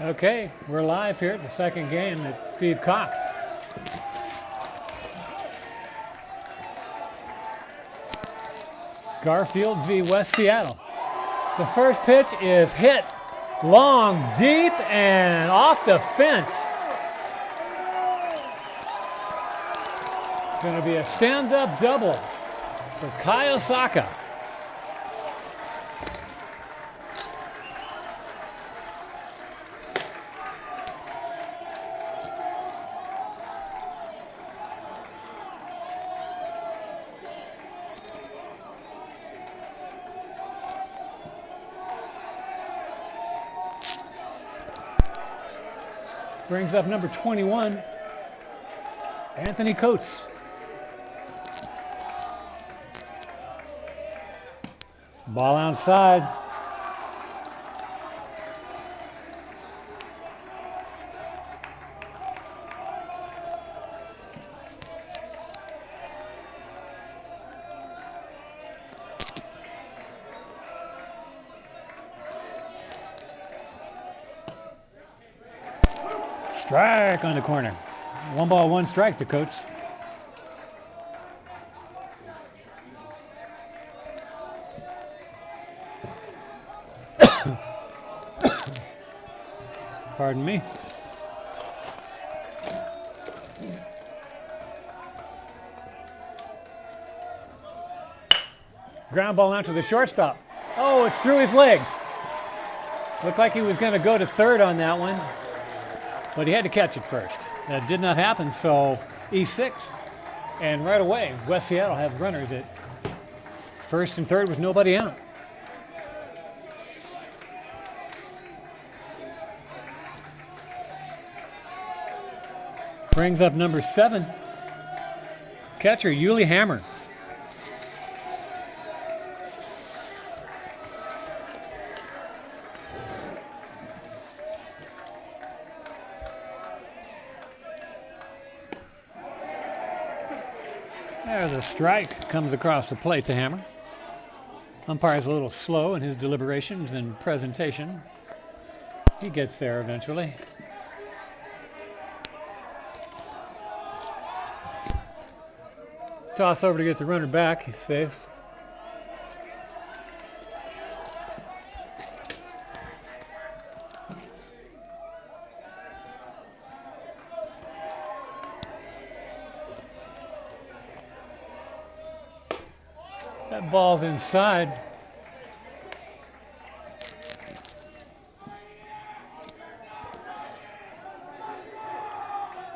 Okay, we're live here at the second game at Steve Cox. Garfield v. West Seattle. The first pitch is hit long, deep, and off the fence. Going to be a stand-up double for Kai Osaka. Brings up number 21, Anthony Coates. Ball outside. Strike on the corner. 1 ball, 1 strike to Coates. Pardon me. Ground ball out to the shortstop. Oh, it's through his legs. Looked like he was going to go to third on that one, but he had to catch it first. That did not happen, so E6. And right away, West Seattle has runners at first and third with nobody out. Brings up number 7, catcher Yuli Hammer. There's a strike, comes across the plate to Hammer. Umpire's a little slow in his deliberations and presentation. He gets there eventually. Toss over to get the runner back. He's safe. That ball's inside.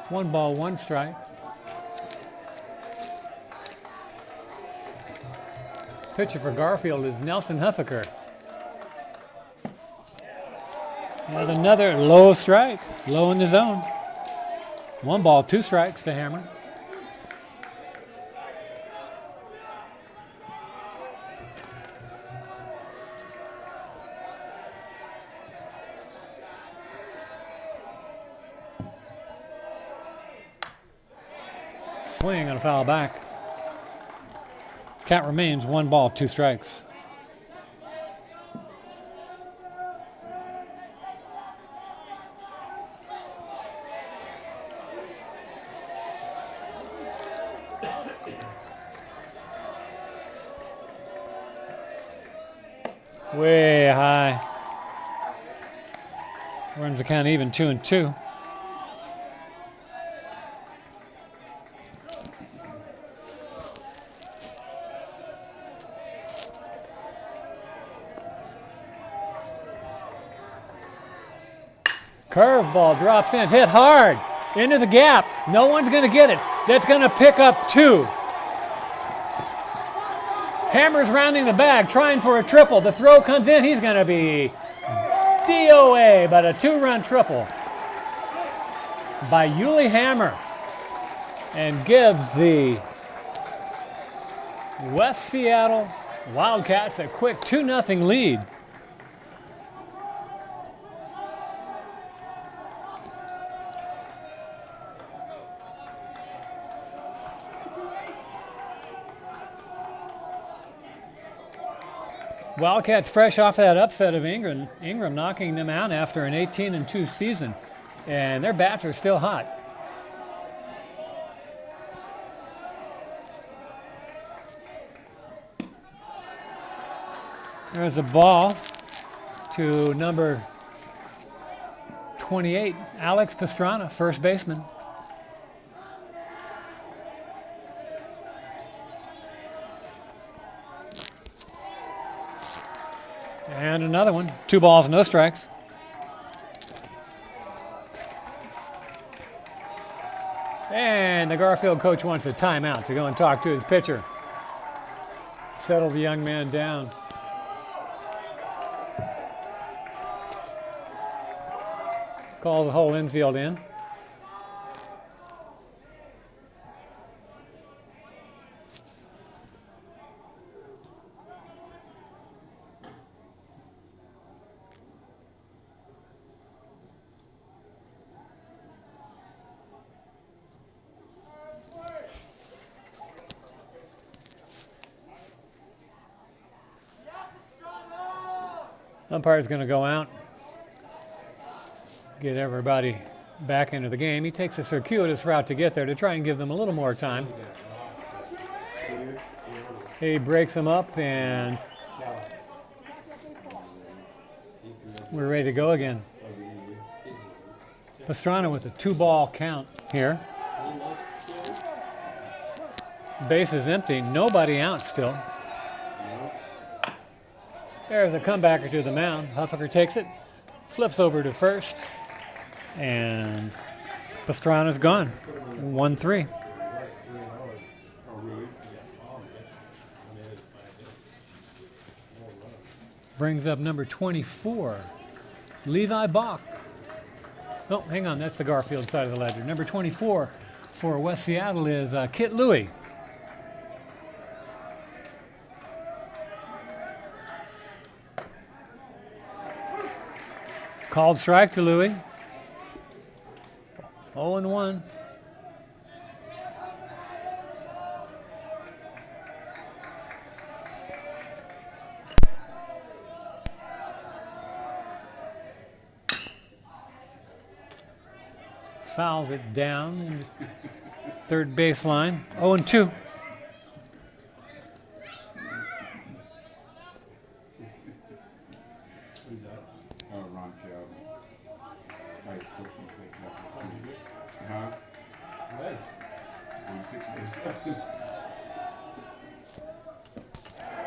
One ball, 1 strike. Pitcher for Garfield is Nelson Huffaker. And another low strike, low in the zone. 1 ball, 2 strikes to Hammer. Swing and a foul back. Count remains 1 ball, 2 strikes. Way high. Runs the count even, 2-2. Curveball drops in, hit hard into the gap. No one's going to get it. That's going to pick up 2. Hammer's rounding the bag, trying for a triple. The throw comes in. He's going to be DOA, but a 2-run triple by Yuli Hammer, and gives the West Seattle Wildcats a quick 2-0 lead. Wildcats fresh off that upset of Ingram. Ingram knocking them out after an 18-2 season. And their bats are still hot. There's a ball to number 28, Alex Pastrana, first baseman. And another one. 2 balls, no strikes. And the Garfield coach wants a timeout to go and talk to his pitcher. Settle the young man down. Calls the whole infield in. Umpire's going to go out, get everybody back into the game. He takes a circuitous route to get there to try and give them a little more time. He breaks them up, and we're ready to go again. Pastrana with a 2-ball count here. Base is empty, nobody out still. There's a comebacker to the mound. Huffaker takes it, flips over to first, and Pastrana's gone. 1-3. Brings up number 24, Levi Bach. Oh, hang on, that's the Garfield side of the ledger. Number 24 for West Seattle is Kit Louie. Called strike to Louie. 0-1. Fouls it down in the third baseline. 0-2.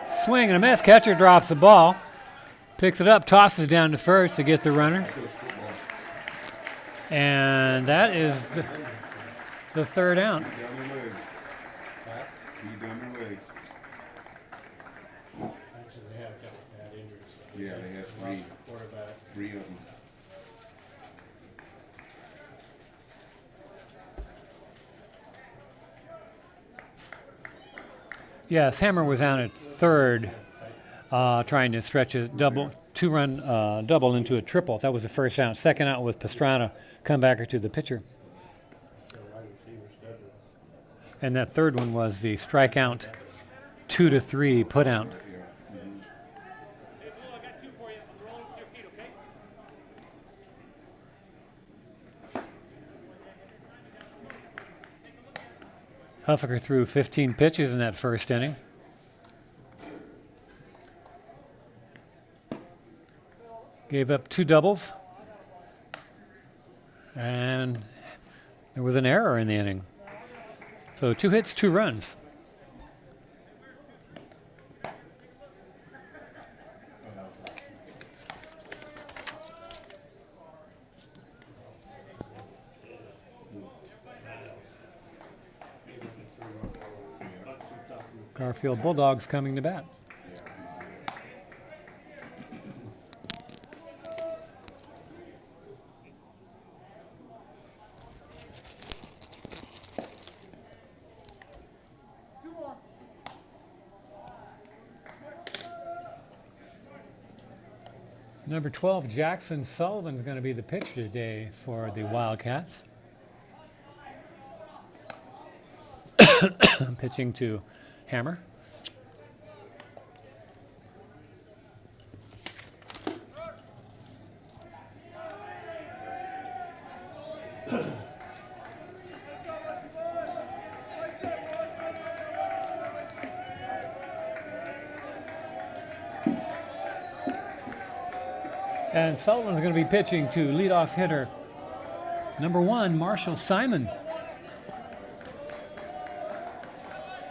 Swing and a miss. Catcher drops the ball. Picks it up, tosses down to first to get the runner. And that is the third out. Yeah, they had three of them. Yes, Hammer was out at third, trying to stretch a two-run double into a triple. That was the first out. Second out with Pastrana, comebacker to the pitcher. And that third one was the strikeout, 2-3 put out. Huffaker threw 15 pitches in that first inning. Gave up 2 doubles. And there was an error in the inning. So 2 hits, 2 runs. Garfield Bulldogs coming to bat. Number 12, Jackson Sullivan is going to be the pitcher today for the Wildcats. Pitching to Hammer. And Sullivan's going to be pitching to leadoff hitter number 1, Marshall Simon.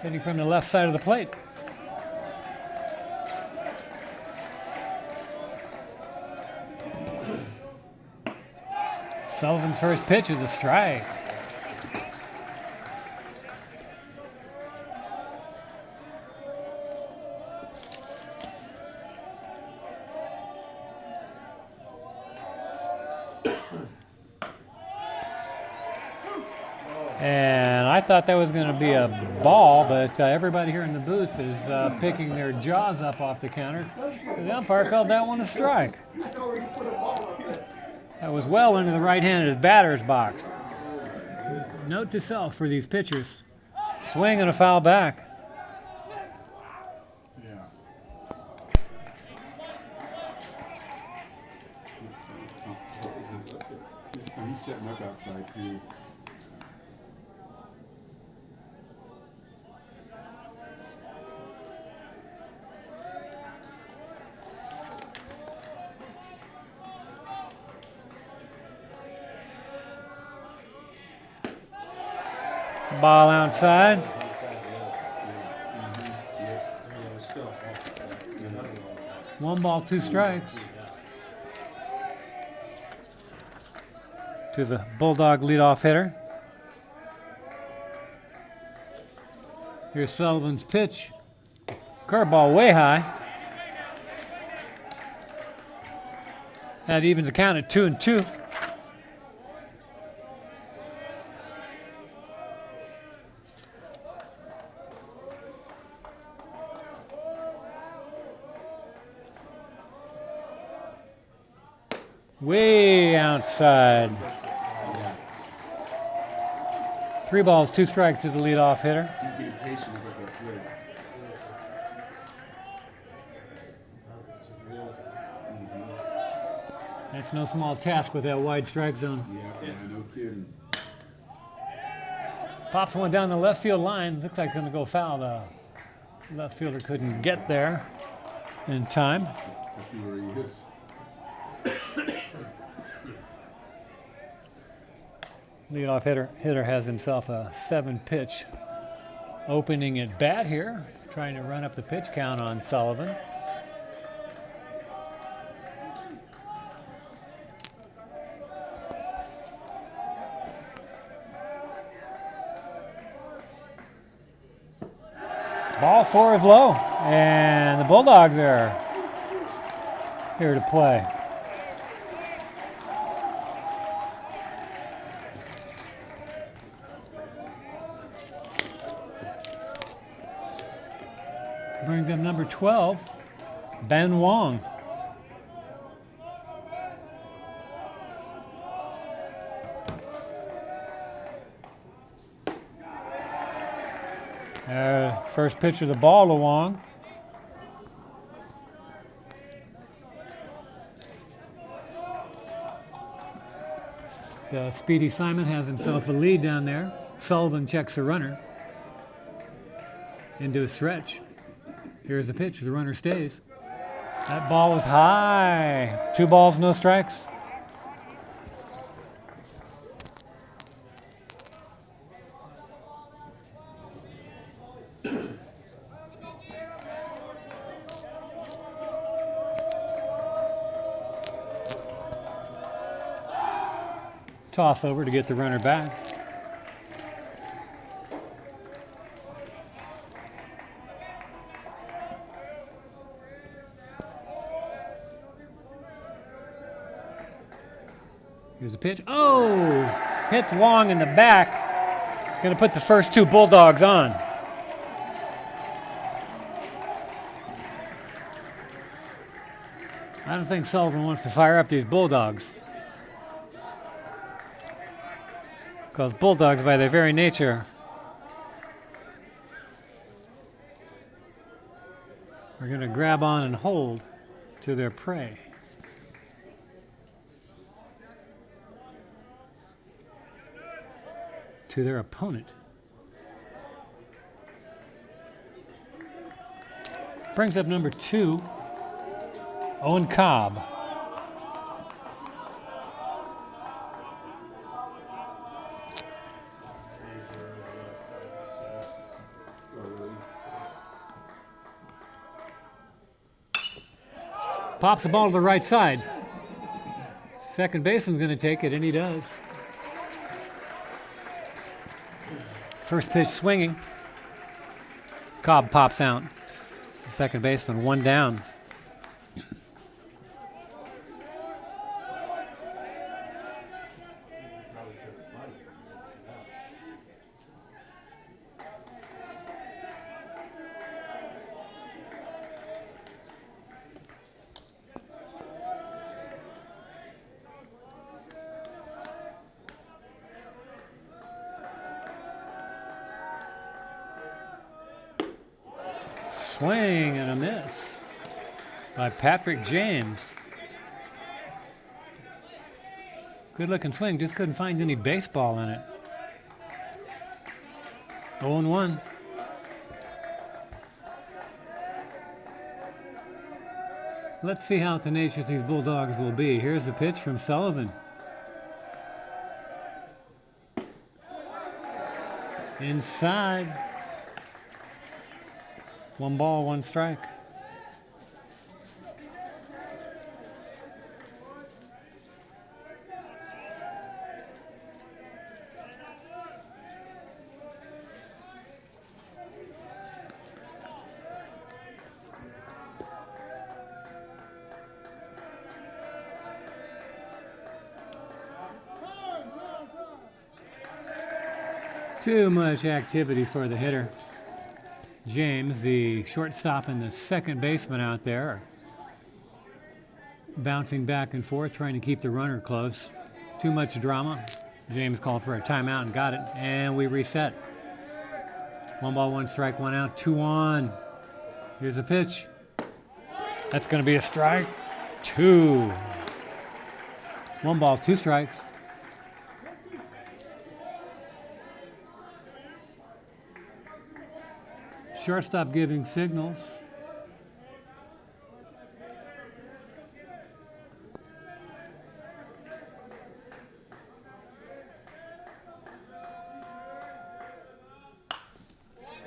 Hitting from the left side of the plate. Sullivan's first pitch is a strike. And I thought that was going to be a ball, but everybody here in the booth is picking their jaws up off the counter. The umpire called that one a strike. That was well into the right hand of his batter's box. Note to self for these pitchers. Swing and a foul back. Yeah. He's setting up outside too. Ball outside. One ball, 2 strikes. To the Bulldog leadoff hitter. Here's Sullivan's pitch. Curveball way high. That evens the count at 2-2. Way outside. 3 balls, 2 strikes to the leadoff hitter. He's being patient about that play. That's no small task with that wide strike zone. Yeah, no kidding. Pops one down the left field line. Looks like it's going to go foul. The left fielder couldn't get there in time. Let's see where he is. Leadoff hitter has himself a 7-pitch opening at bat here, trying to run up the pitch count on Sullivan. Ball 4 is low, and the Bulldogs are here to play. Brings up number 12, Ben Wong. First pitch of the ball to Wong. Speedy Simon has himself a lead down there. Sullivan checks the runner into a stretch. Here's the pitch. The runner stays. That ball was high. 2 balls, no strikes. Toss over to get the runner back. Here's the pitch. Oh! Hits Wong in the back. It's going to put the first 2 Bulldogs on. I don't think Sullivan wants to fire up these Bulldogs. Because Bulldogs, by their very nature, are going to grab on and hold to their prey. To their opponent. Brings up number 2, Owen Cobb. Pops the ball to the right side. Second baseman's going to take it, and he does. First pitch swinging. Cobb pops out. Second baseman, one down. Swing and a miss by Patrick James. Good looking swing, just couldn't find any baseball in it. 0-1. Let's see how tenacious these Bulldogs will be. Here's the pitch from Sullivan. Inside. 1 ball, 1 strike. Too much activity for the hitter. James, the shortstop and the second baseman out there, are bouncing back and forth, trying to keep the runner close. Too much drama. James called for a timeout and got it, and we reset. 1 ball, 1 strike, 1 out, 2 on. Here's a pitch. That's going to be a strike. 2. 1 ball, 2 strikes. Shortstop giving signals.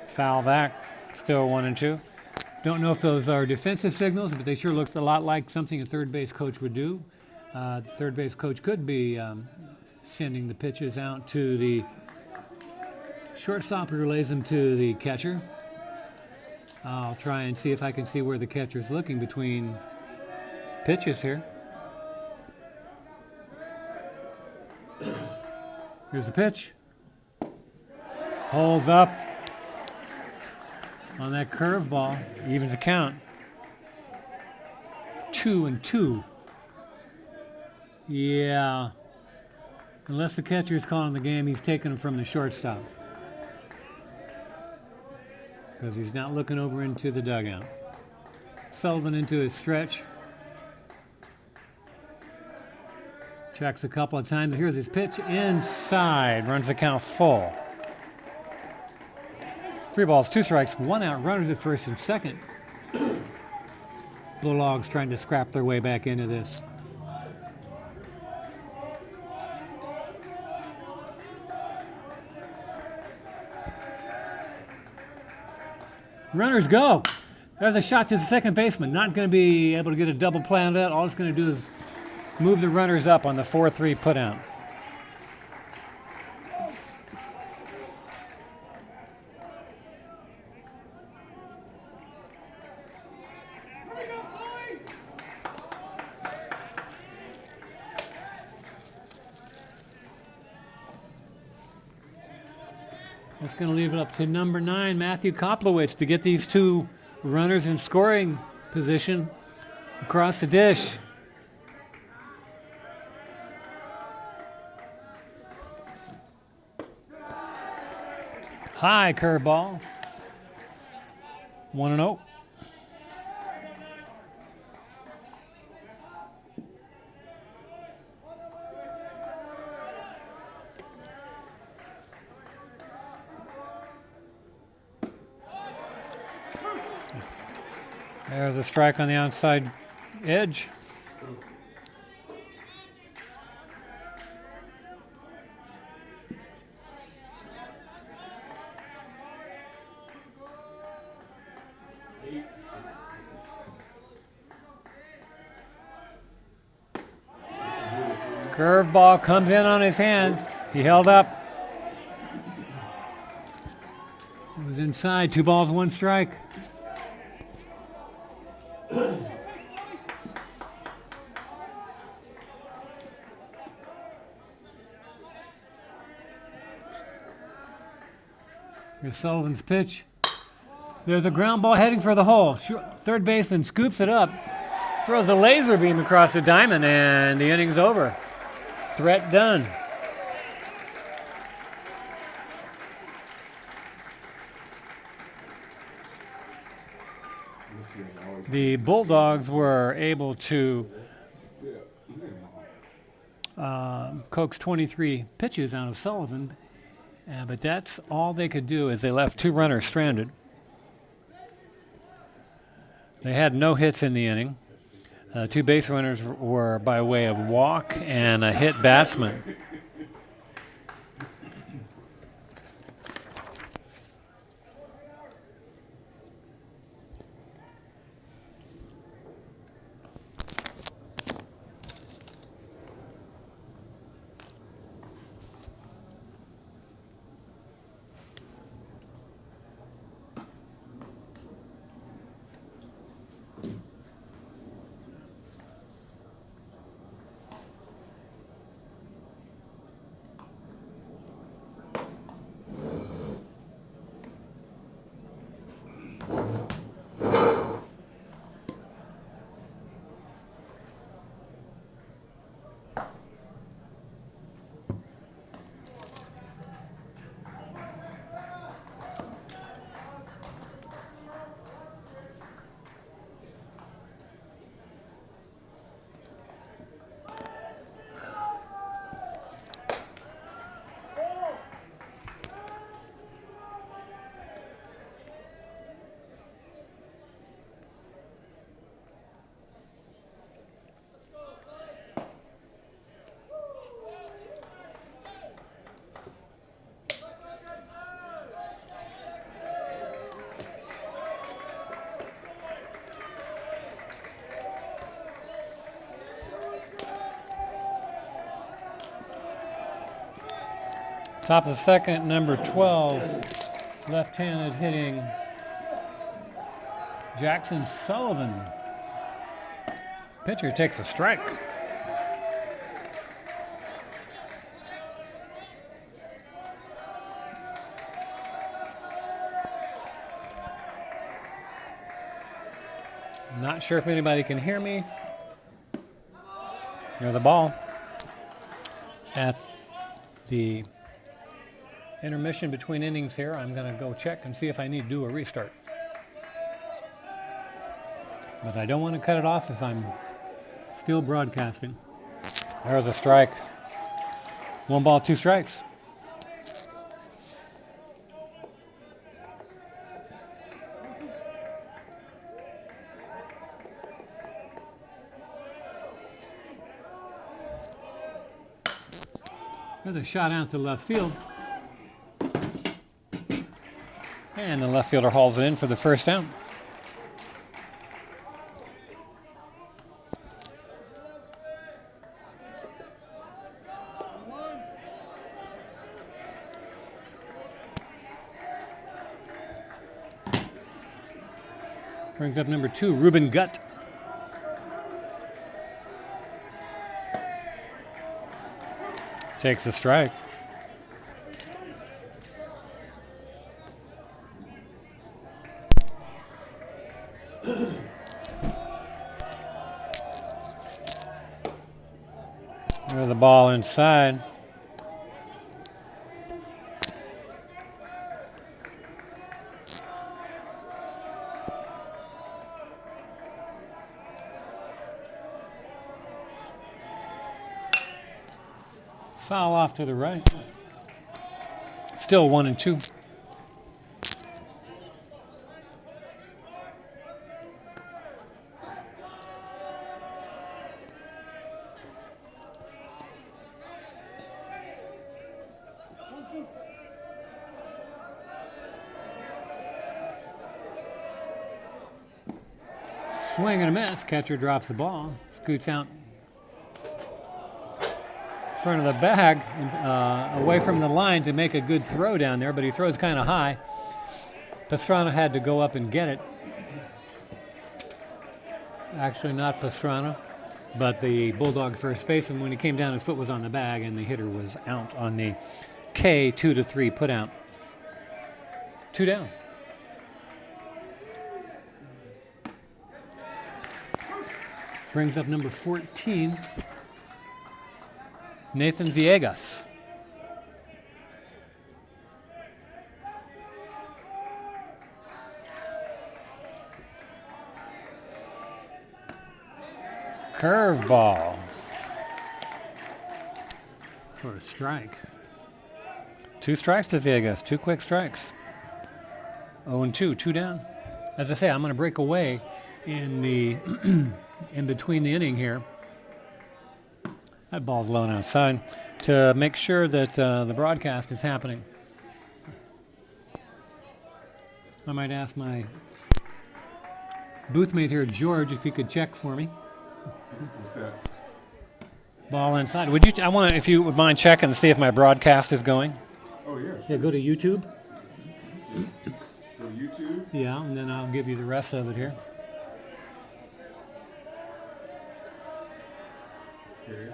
Foul back. Still 1-2. Don't know if those are defensive signals, but they sure looked a lot like something a third base coach would do. The third base coach could be sending the pitches out to the shortstop, who relays them to the catcher. I'll try and see if I can see where the catcher's looking between pitches here. Here's the pitch. Holds up on that curveball. Evens the count. 2-2. Yeah. Unless the catcher's calling the game, he's taking him from the shortstop, because he's not looking over into the dugout. Sullivan into his stretch. Checks a couple of times. Here's his pitch inside. Runs the count full. 3 balls, 2 strikes, 1 out. Runners at first and second. Bulldogs trying to scrap their way back into this. Runners go. There's a shot to the second baseman. Not going to be able to get a double play on that. All it's going to do is move the runners up on the 4-3 putout. That's going to leave it up to number 9, Matthew Koplowitz, to get these 2 runners in scoring position across the dish. High curveball. 1-0. There's a strike on the outside edge. Curveball comes in on his hands. He held up. It was inside. 2 balls, 1 strike. Here's Sullivan's pitch. There's a ground ball heading for the hole. Third baseman scoops it up, throws a laser beam across the diamond, and the inning's over. Threat done. The Bulldogs were able to coax 23 pitches out of Sullivan, but that's all they could do as they left 2 runners stranded. They had no hits in the inning. 2 base runners were by way of walk and a hit batsman. Top of the second, number 12, left-handed hitting Jackson Sullivan. Pitcher takes a strike. Not sure if anybody can hear me. There's the ball. At the intermission between innings here, I'm going to go check and see if I need to do a restart. But I don't want to cut it off if I'm still broadcasting. There's a strike. 1 ball, 2 strikes. There's a shot out to left field. And the left fielder hauls it in for the first down. Brings up number 2, Ruben Gutt. Takes a strike. There's the ball inside. Foul off to the right. Still 1-2. Swing and a miss. Catcher drops the ball. Scoots out front of the bag, away from the line to make a good throw down there, but he throws kind of high. Pastrana had to go up and get it. Actually, not Pastrana, but the Bulldog first baseman. When he came down, his foot was on the bag, and the hitter was out on the K 2-3 put out. 2 down. Brings up number 14, Nathan Villegas. Curveball for a strike. 2 strikes to Villegas, 2 quick strikes. 0-2, 2 down. As I say, I'm going to break away in the in between the inning here. That ball's low and outside to make sure that the broadcast is happening. I might ask my booth mate here, George, if he could check for me. What's that? Ball inside. Would you? I want to, if you would mind checking to see if my broadcast is going. Oh, yeah. Yeah, go to YouTube. Go to YouTube? Yeah, and then I'll give you the rest of it here. Okay.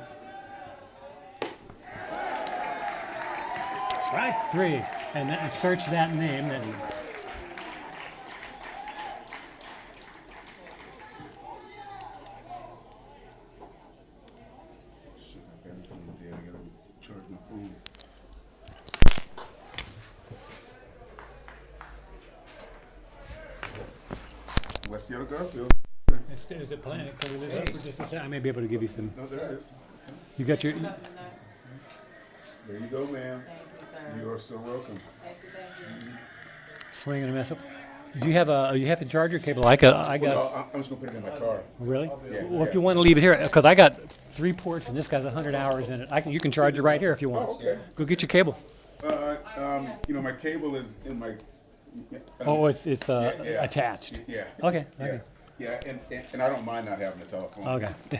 Strike 3. And then search that name. Then Shit, I got it from there. I gotta charge my phone. West Seattle Garfield. is it playing? Can we leave it up for just a second? I may be able to give you some. No, there is. You got your. There you go, ma'am. Thank you, sir. You are so welcome. Thank you. Swing and a miss. Do you have a charger cable? I got. Well, I'm just gonna put it in my car. Really? Yeah, Well, if yeah. you want to leave it here, because I got 3 ports and this guy's 100 hours in it. You can charge it right here if you want. Oh, okay. Go get your cable. My cable is in my. Oh, it's yeah. attached. Yeah. Okay. Yeah. Okay. Yeah, and I don't mind not having a telephone. Okay. Yeah.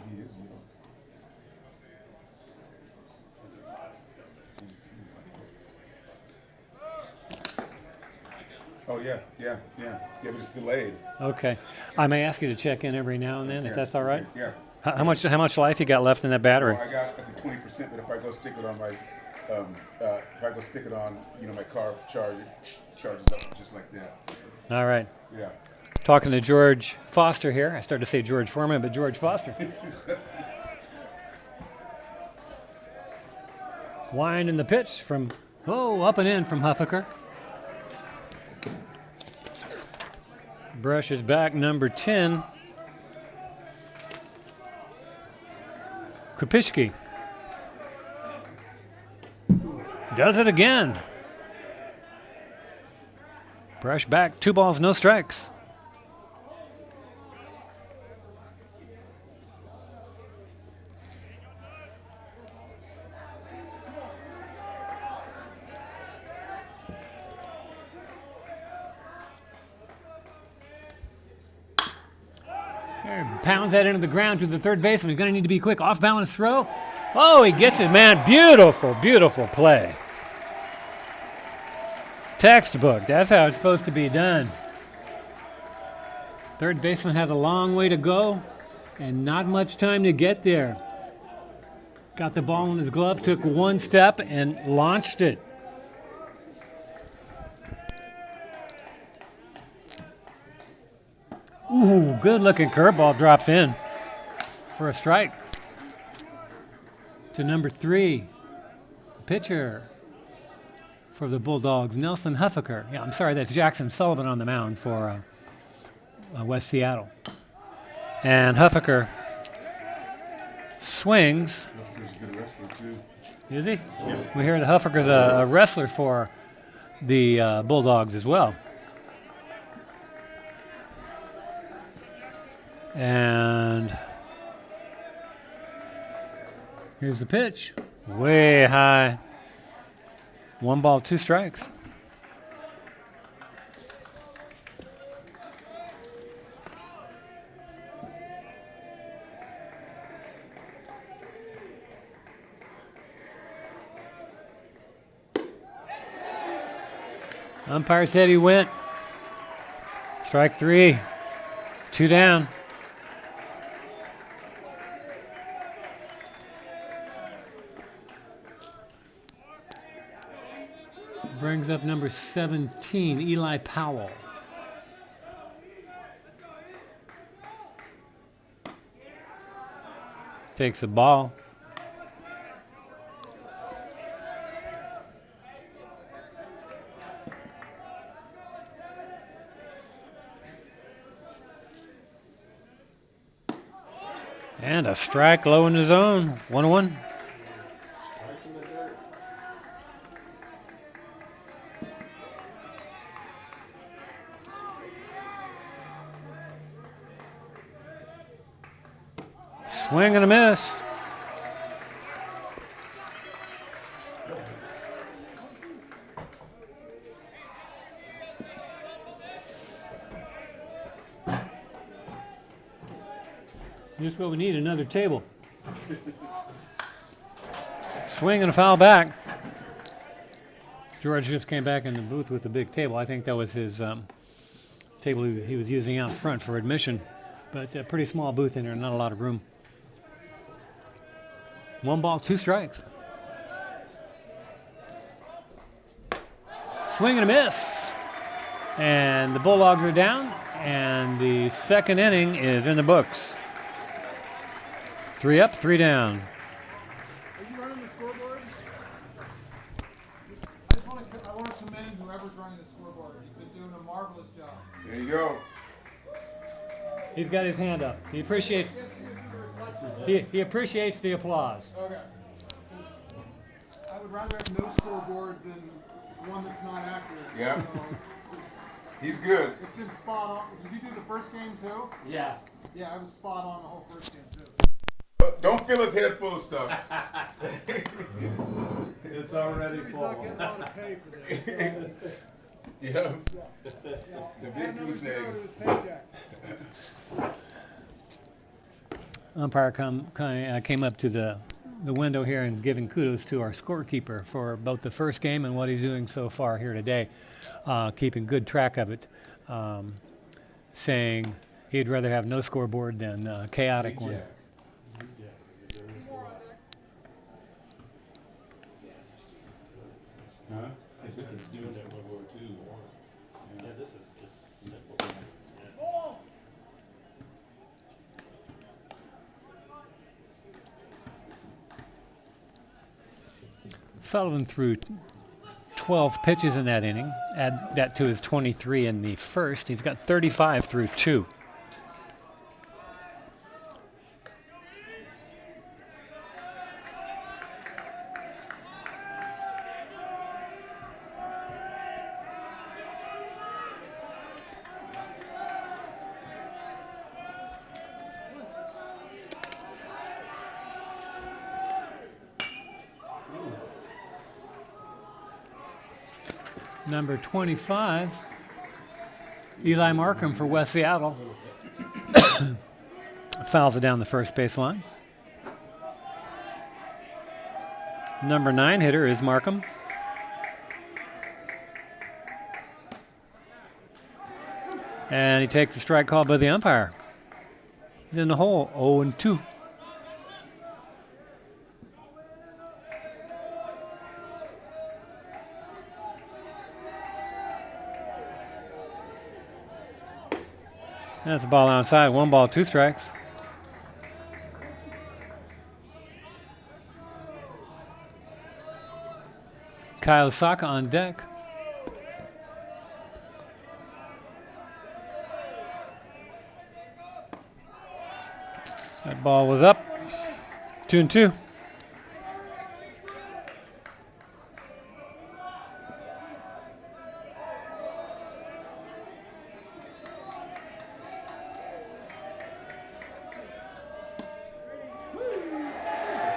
He is, you know. Oh, yeah, but it's delayed. Okay. I may ask you to check in every now and then, if Yeah, that's all right. Yeah. How much life you got left in that battery? Well, I got, I said 20%, but if I go stick it on my, my car charges up just like that. All right. Yeah. Talking to George Foster here. I started to say George Foreman, but George Foster. Wind in the pitch from, up and in from Huffaker. Brushes back number 10. Kopicki does it again. Brush back, 2 balls, no strikes. Pounds that into the ground to the third baseman. He's going to need to be quick. Off balance throw. Oh, he gets it, man. Beautiful, beautiful play. Textbook. That's how it's supposed to be done. Third baseman had a long way to go and not much time to get there. Got the ball in his glove, took 1 step, and launched it. Ooh, good-looking curveball drops in for a strike. To number 3, pitcher for the Bulldogs, Nelson Huffaker. Yeah, I'm sorry, that's Jackson Sullivan on the mound for West Seattle. And Huffaker swings. Huffaker's a good wrestler, too. Is he? Yeah. We hear that Huffaker's a wrestler for the Bulldogs as well. And here's the pitch. Way high. 1 ball, 2 strikes. Umpire said he went. Strike 3. 2 down. Brings up number 17, Eli Powell. Takes the ball. And a strike low in the zone. 1-1. Swing and a miss. Just what we need, another table. Swing and a foul back. George just came back in the booth with the big table. I think that was his table he was using out front for admission. But a pretty small booth in there, not a lot of room. 1 ball, 2 strikes. Swing and a miss. And the Bulldogs are down, and the second inning is in the books. 3 up, 3 down. Are you running the scoreboard? I want to commend whoever's running the scoreboard. You've been doing a marvelous job. There you go. He's got his hand up. He appreciates he appreciates the applause. Okay. I would rather have no scoreboard than one that's not accurate. Yeah. You know, He's good. it's been spot on. Did you do the first game too? Yeah. Yeah, I was spot on the whole first game too. Don't fill his head full of stuff. It's already He's full. not getting a lot of pay for this. So, Yeah. The big another goose zero to eggs. his paycheck. Umpire came up to the window here and giving kudos to our scorekeeper for both the first game and what he's doing so far here today, keeping good track of it, saying he'd rather have no scoreboard than a chaotic one. Huh? This is doing it World War II. Yeah, this is just simple. Yeah. Sullivan threw 12 pitches in that inning. Add that to his 23 in the first. He's got 35 through 2. Number 25, Eli Markham for West Seattle. Fouls it down the first baseline. Number 9 hitter is Markham. And he takes a strike call by the umpire. He's in the hole, 0-2. That's the ball outside. 1 ball, 2 strikes. Kyle Osaka on deck. That ball was up. 2-2.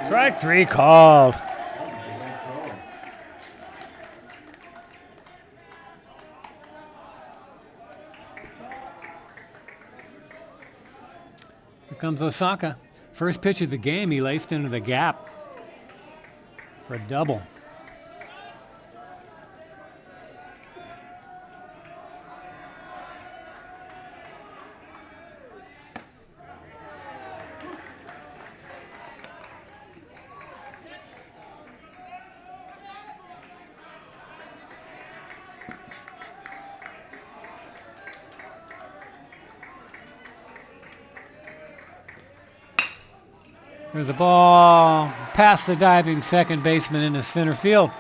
Strike 3 called. Here comes Osaka. First pitch of the game, he laced into the gap for a double. There's a ball past the diving second baseman into center field.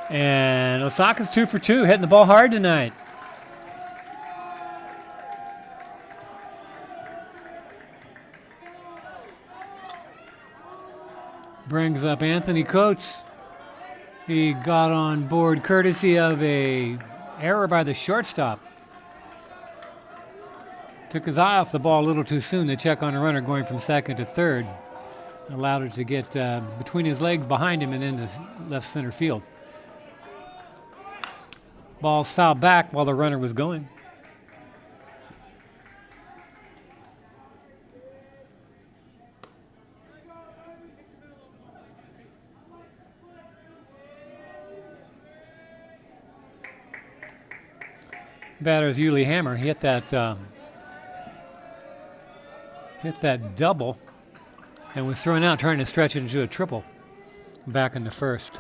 And Osaka's 2 for 2, hitting the ball hard tonight. Brings up Anthony Coates. He got on board courtesy of a error by the shortstop. Took his eye off the ball a little too soon to check on a runner going from second to third. Allowed it to get between his legs behind him and into left center field. Ball's fouled back while the runner was going. Batter is Yuli Hammer. He hit that double and was thrown out trying to stretch it into a triple back in the first.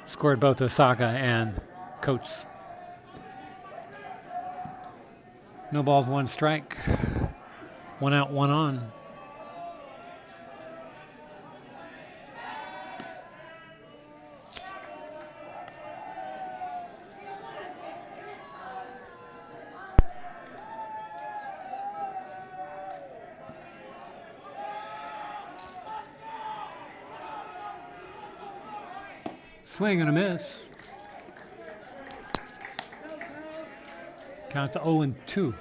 Scored both Osaka and Coates. No balls, 1 strike. 1 out, 1 on. Swing and a miss. Counts to 0-2.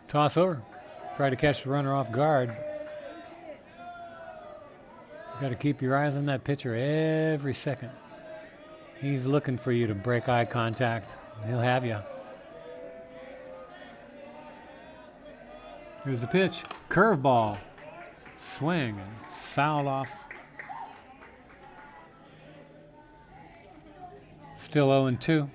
Toss over. Try to catch the runner off guard. Got to keep your eyes on that pitcher every second. He's looking for you to break eye contact. He'll have you. Here's the pitch. Curveball. Swing and foul off. Still 0-2.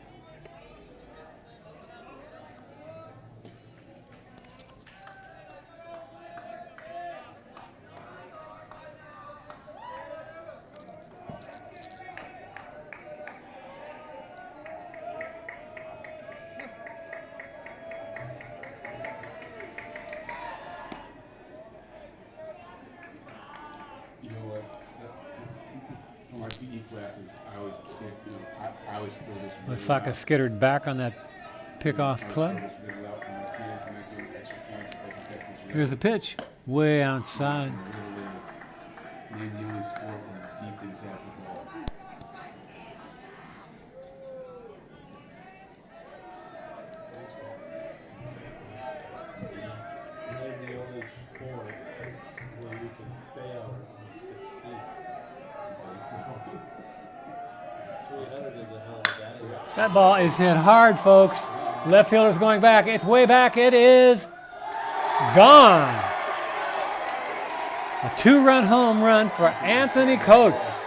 You know what? For my PE classes, I always can't do it. I always throw this really Osaka loud. skittered back on that pickoff I always play. throw this really loud for my kids and I give extra points if they can catch this. Here's the pitch. Way outside. And the riddle is, maybe you only score when the defense has the ball. Maybe the only sport where you can fail and succeed. 300 is a hell of a batting average. That ball is hit hard, folks. Left fielder's going back. It's way back. It is gone. A 2-run home run for Anthony Coates.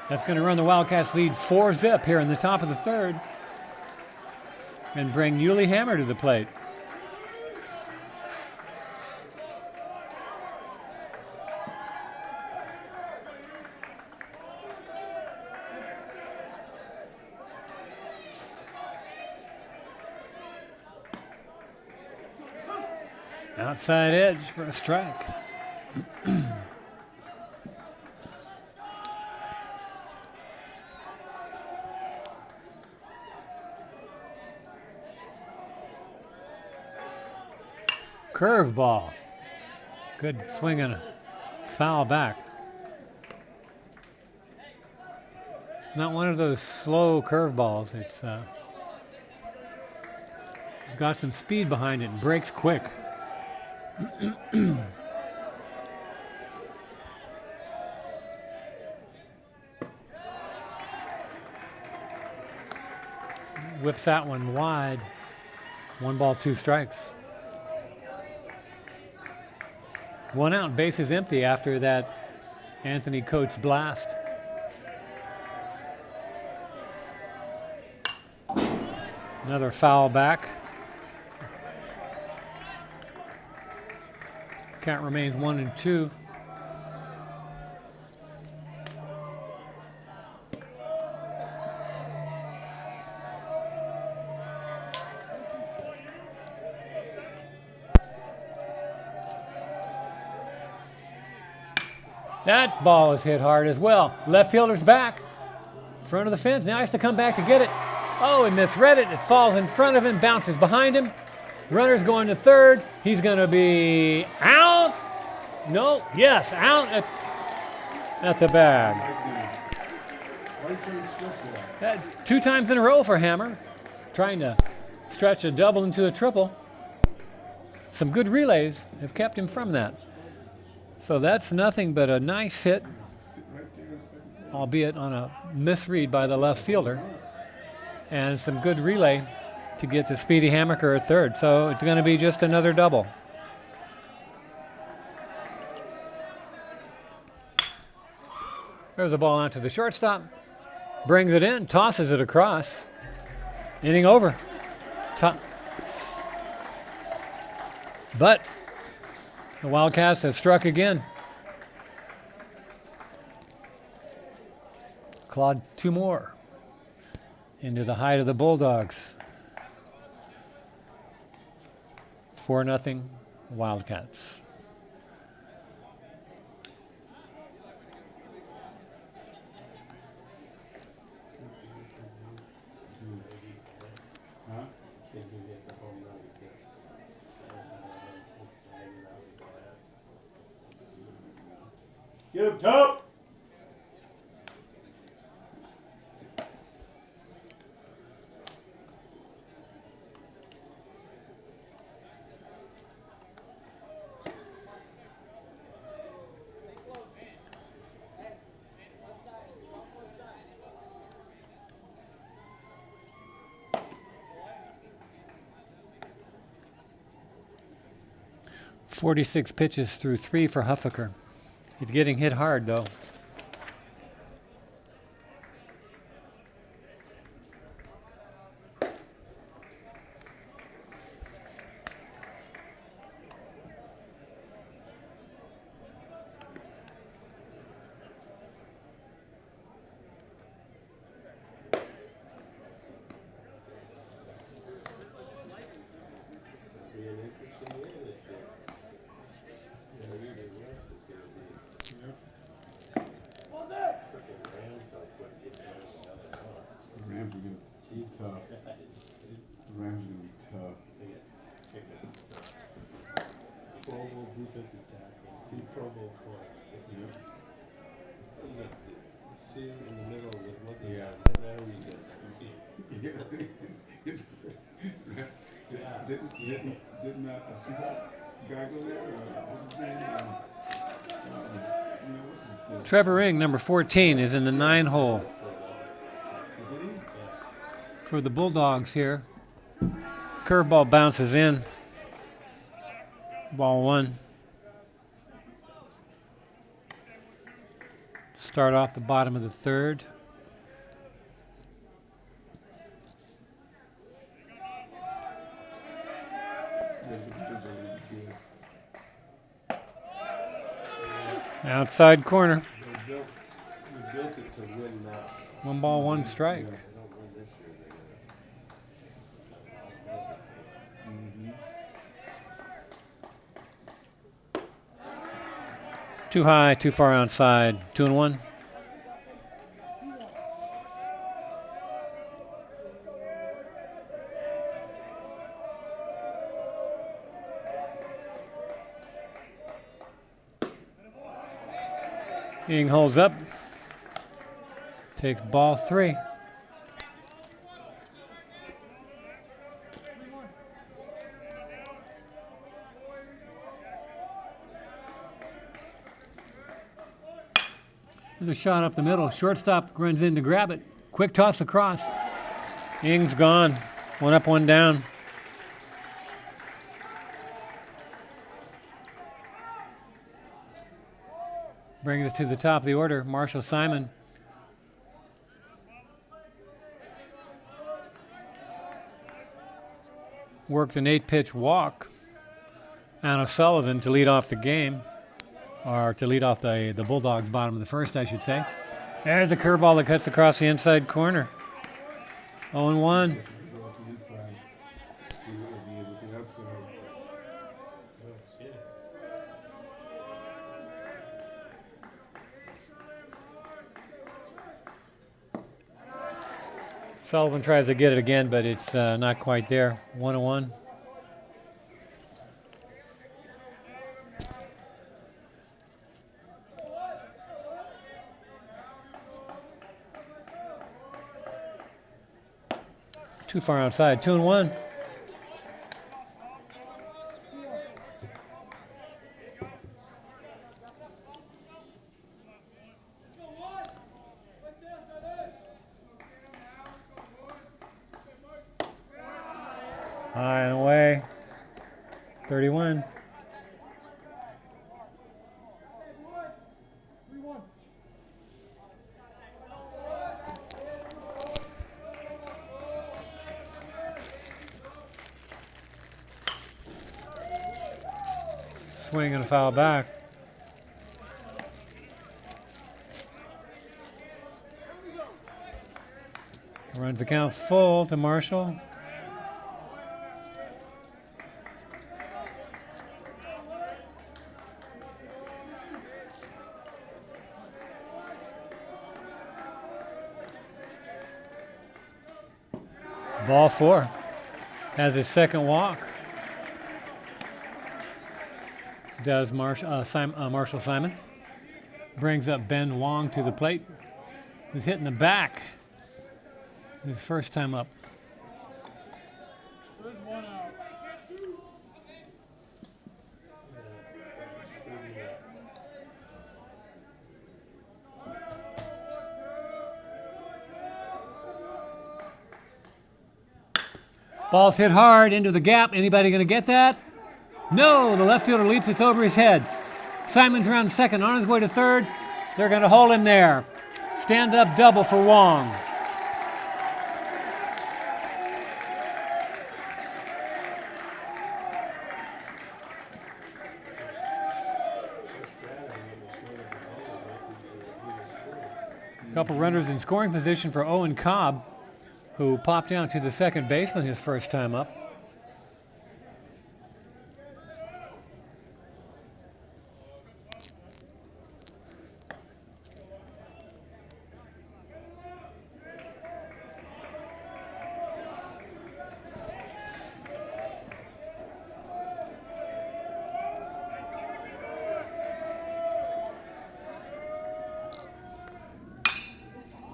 That's going to run the Wildcats lead 4-0 here in the top of the third and bring Yuli Hammer to the plate. Outside edge for a strike. Curveball. Good swing and a foul back. Not one of those slow curveballs. It's got some speed behind it and breaks quick. Whips that one wide. 1 ball, 2 strikes. 1 out, base is empty after that Anthony Coates blast. Another foul back. Count remains 1-2. That ball is hit hard as well. Left fielder's back. Front of the fence. Now he has to come back to get it. Oh, he misread it. It falls in front of him, bounces behind him. Runner's going to third. He's going to be out. No, yes, out at the bag. 2 times in a row for Hammer. Trying to stretch a double into a triple. Some good relays have kept him from that. So that's nothing but a nice hit, albeit on a misread by the left fielder, and some good relay to get to Speedy Hammaker at third. So it's going to be just another double. There's a ball out to the shortstop. Brings it in, tosses it across. Inning over. But the Wildcats have struck again. Clawed 2 more into the height of the Bulldogs. 4-0 Wildcats. Get him, Top! "46 pitches through 3 for Huffaker. He's getting hit hard, though. Didn't see that guy go there? What's his name? What's his Trevor Ring, number 14, is in the 9 hole for the Bulldogs here. Curveball bounces in. Ball 1. Start off the bottom of the 3rd. Outside corner. 1 ball, 1 strike. Too high, too far outside. 2-1. Ing holds up. Takes ball 3. There's a shot up the middle. Shortstop runs in to grab it. Quick toss across. Ing's gone. 1 up, 1 down. Brings us to the top of the order. Marshall Simon. Worked an 8-pitch walk. Anna Sullivan to lead off the game, or to lead off the Bulldogs' bottom of the first, I should say. There's a curveball that cuts across the inside corner. 0-1. Go with the inside. See what would be with the outside. Sullivan tries to get it again, but it's not quite there. 1-1. Too far outside. 2-1. High and away. 31. Swing and a foul back. Runs the count full to Marshall. Ball 4. Has his second walk. Does Marshall Simon. Brings up Ben Wong to the plate. He's hitting the back. His first time up. There's one out. Ball's hit hard into the gap. Anybody going to get that? No, the left fielder leaps. It's over his head. Simon's around second, on his way to third. They're going to hold him there. Stand-up double for Wong. A couple runners in scoring position for Owen Cobb, who popped down to the second baseman his first time up.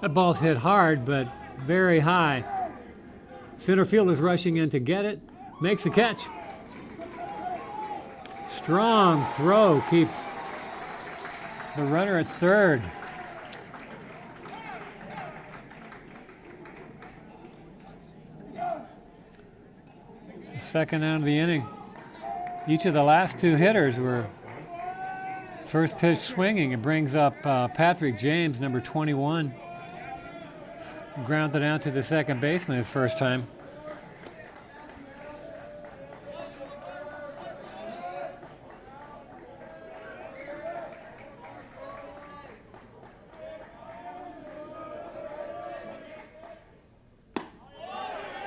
That ball's hit hard, but very high. Center fielder's rushing in to get it. Makes the catch. Strong throw keeps the runner at third. It's the second out of the inning. Each of the last two hitters were first pitch swinging. It brings up Patrick James, number 21. Grounded out to the second baseman his first time.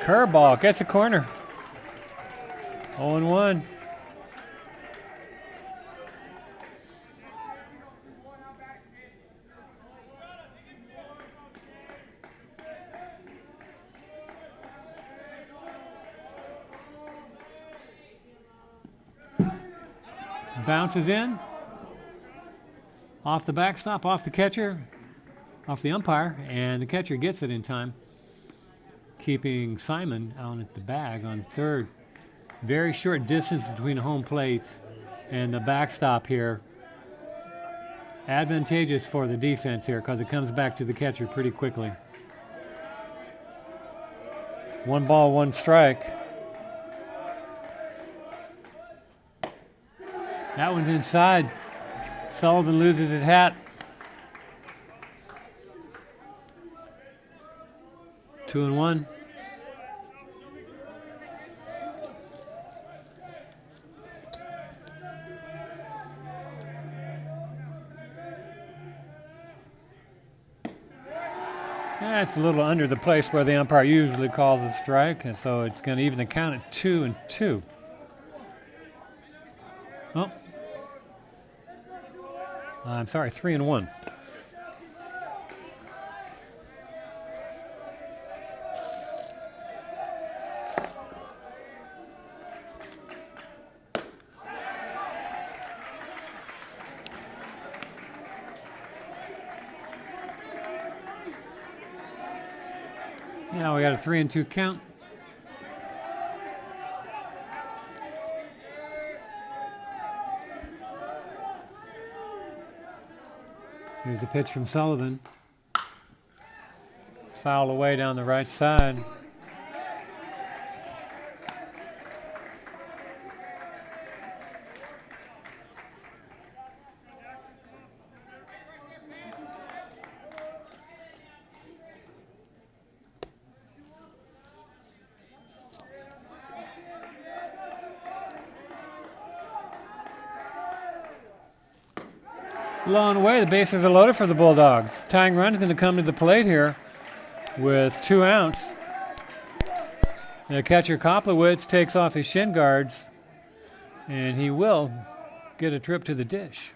Curveball gets a corner. 0-1. Bounces in, off the backstop, off the catcher, off the umpire, and the catcher gets it in time, keeping Simon out at the bag on third. Very short distance between home plate and the backstop here. Advantageous for the defense here because it comes back to the catcher pretty quickly. 1 ball, 1 strike. That one's inside. Sullivan loses his hat. 2-1. That's a little under the place where the umpire usually calls a strike, and so it's going to even the count at 2-2. Oh, I'm sorry, 3-1. Now we got a 3-2 count. Here's a pitch from Sullivan. Foul away down the right side. Low and away, the bases are loaded for the Bulldogs. Tying run is going to come to the plate here with 2 outs. The catcher Koplowitz takes off his shin guards, and he will get a trip to the dish.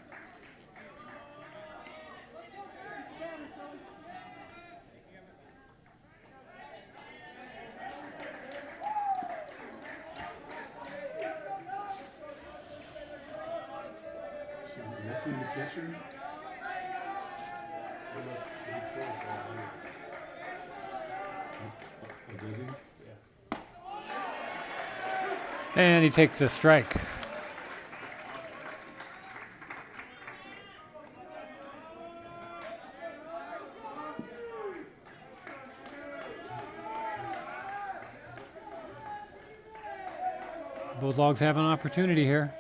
Lefty the pitcher. Oh, does he? And he takes a strike. Bulldogs have an opportunity here.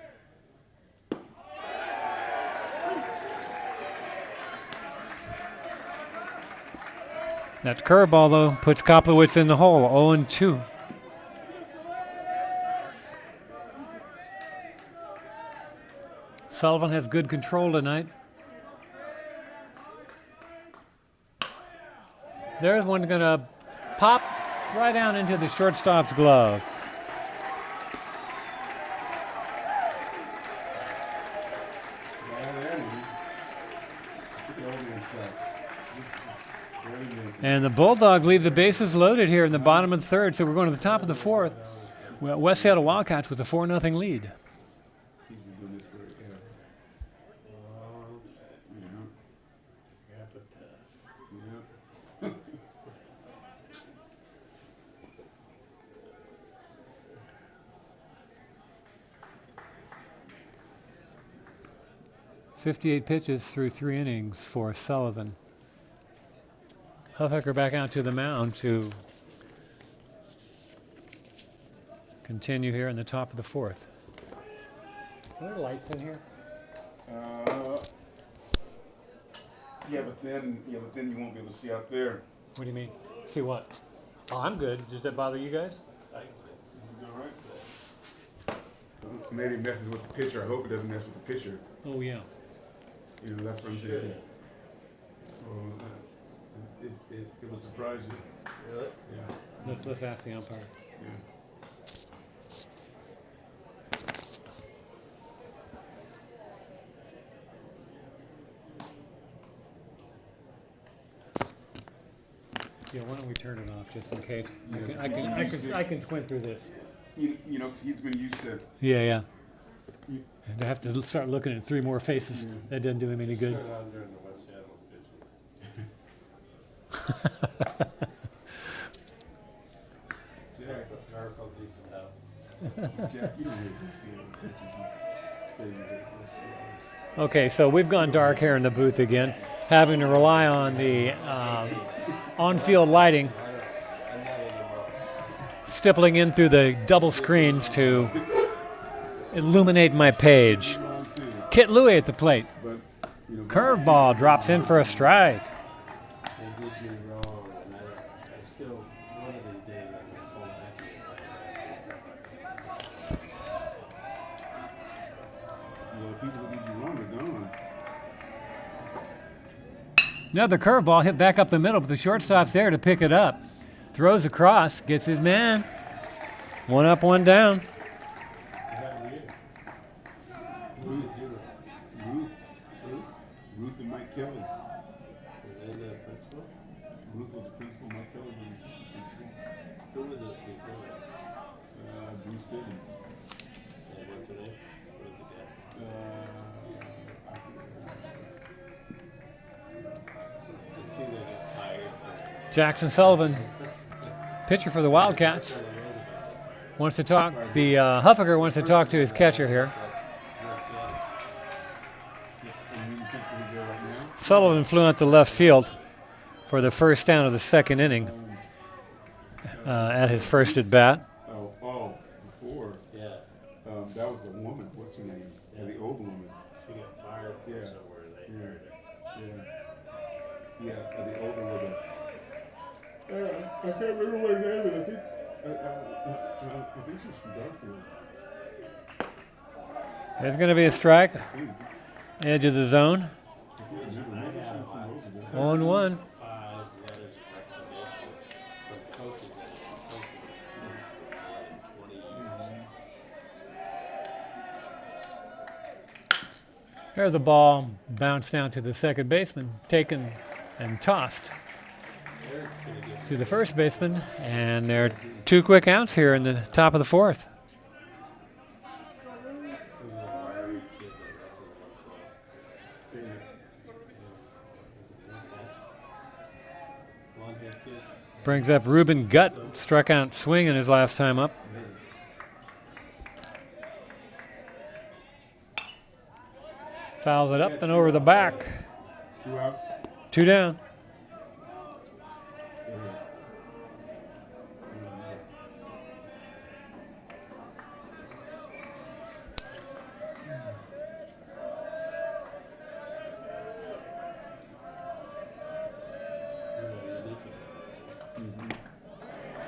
That curveball, though, puts Koplowitz in the hole, 0-2. Sullivan has good control tonight. There's one going to pop right down into the shortstop's glove. And the Bulldogs leave the bases loaded here in the bottom of the third, so we're going to the top of the fourth. West Seattle Wildcats with a 4-0 lead. He's been doing this for yeah. 58 pitches through 3 innings for Sullivan. Huffaker back out to the mound to continue here in the top of the fourth. Are there lights in here? Yeah, but then you won't be able to see out there. What do you mean? See what? Oh, I'm good. Does that bother you guys? You all right? Maybe it messes with the pitcher. I hope it doesn't mess with the pitcher. Oh, yeah. You know, that's what I'm thinking. It would surprise you. Really? Yeah. Let's ask the umpire. Yeah. Yeah, why don't we turn it off just in case? I can squint through this. You know, because he's been used to. Yeah. And I have to start looking at 3 more faces. That doesn't do him any good. Turn on during the West Seattle pitch. Garfield needs some help. Jack, you don't really see him. Okay, so we've gone dark here in the booth again, having to rely on the on-field lighting, stippling in through the double screens to illuminate my page. Kit Louie at the plate. But You know, Curveball drops in for a strike. They did me wrong, and I still, one of these days, I'm gonna pull back you know, people that did you wrong are gone. Another curveball hit back up the middle, but the shortstop's there to pick it up. Throws across, gets his man. One up, one down. Ruth, Ruth and Mike Kelly. and the principal. Ruth was the principal, Mike Kelly was the assistant principal. Who was it before that? Bruce Bivens. And what's her name? What was the guy? I forget her name. The two that got fired for. Jackson Sullivan, pitcher for the Wildcats, wants to talk. The Huffaker wants to talk to his catcher here. And you think we're there right now? Sullivan flew out to left field for the first down of the second inning at his first at bat. Before. Yeah, That was a woman. What's her name? Yeah. The old woman. she got fired from Yeah. somewhere. They Yeah. hired her. Yeah, the older woman. I can't remember what her name is. I think she's from Garfield. There's going to be a strike. I think. Edge of the zone. I can't remember. Maybe she's from Roosevelt. 0-1. 5 letters of recommendation from coaches that have been coaching in 20 years. There's the ball bounced down to the second baseman, taken and tossed Eric's gonna get to the first baseman, and there are 2 quick outs here in the top of the fourth. who's a wiry kid that wrestled one club. Blonde-haired kid. Brings up Ruben Gutt, struck out swinging his last time up. Fouls it up and over the back. 2 outs. 2 down.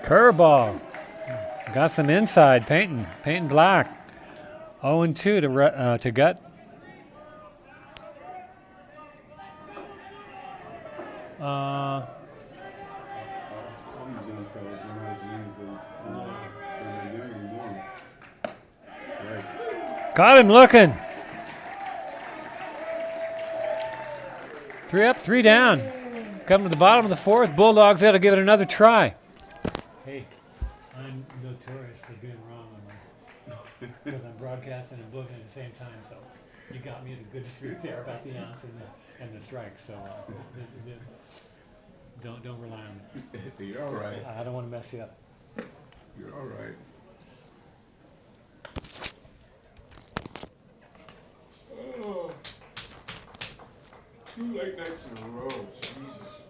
Curveball. Got some inside. Painting black. 0-2 to Gutt. All these young fellas, they're not as young as they're young anymore. Right. Got him looking. 3 up, 3 down. Coming to the bottom of the fourth. Bulldogs got to give it another try. Hey, I'm notorious for being wrong on because I'm broadcasting and booking at the same time. So you got me in a good streak there about the ounce and the strike. So don't rely on me. You're all right. I don't want to mess you up. You're all right. Oh, 2 late nights in a row. Jesus.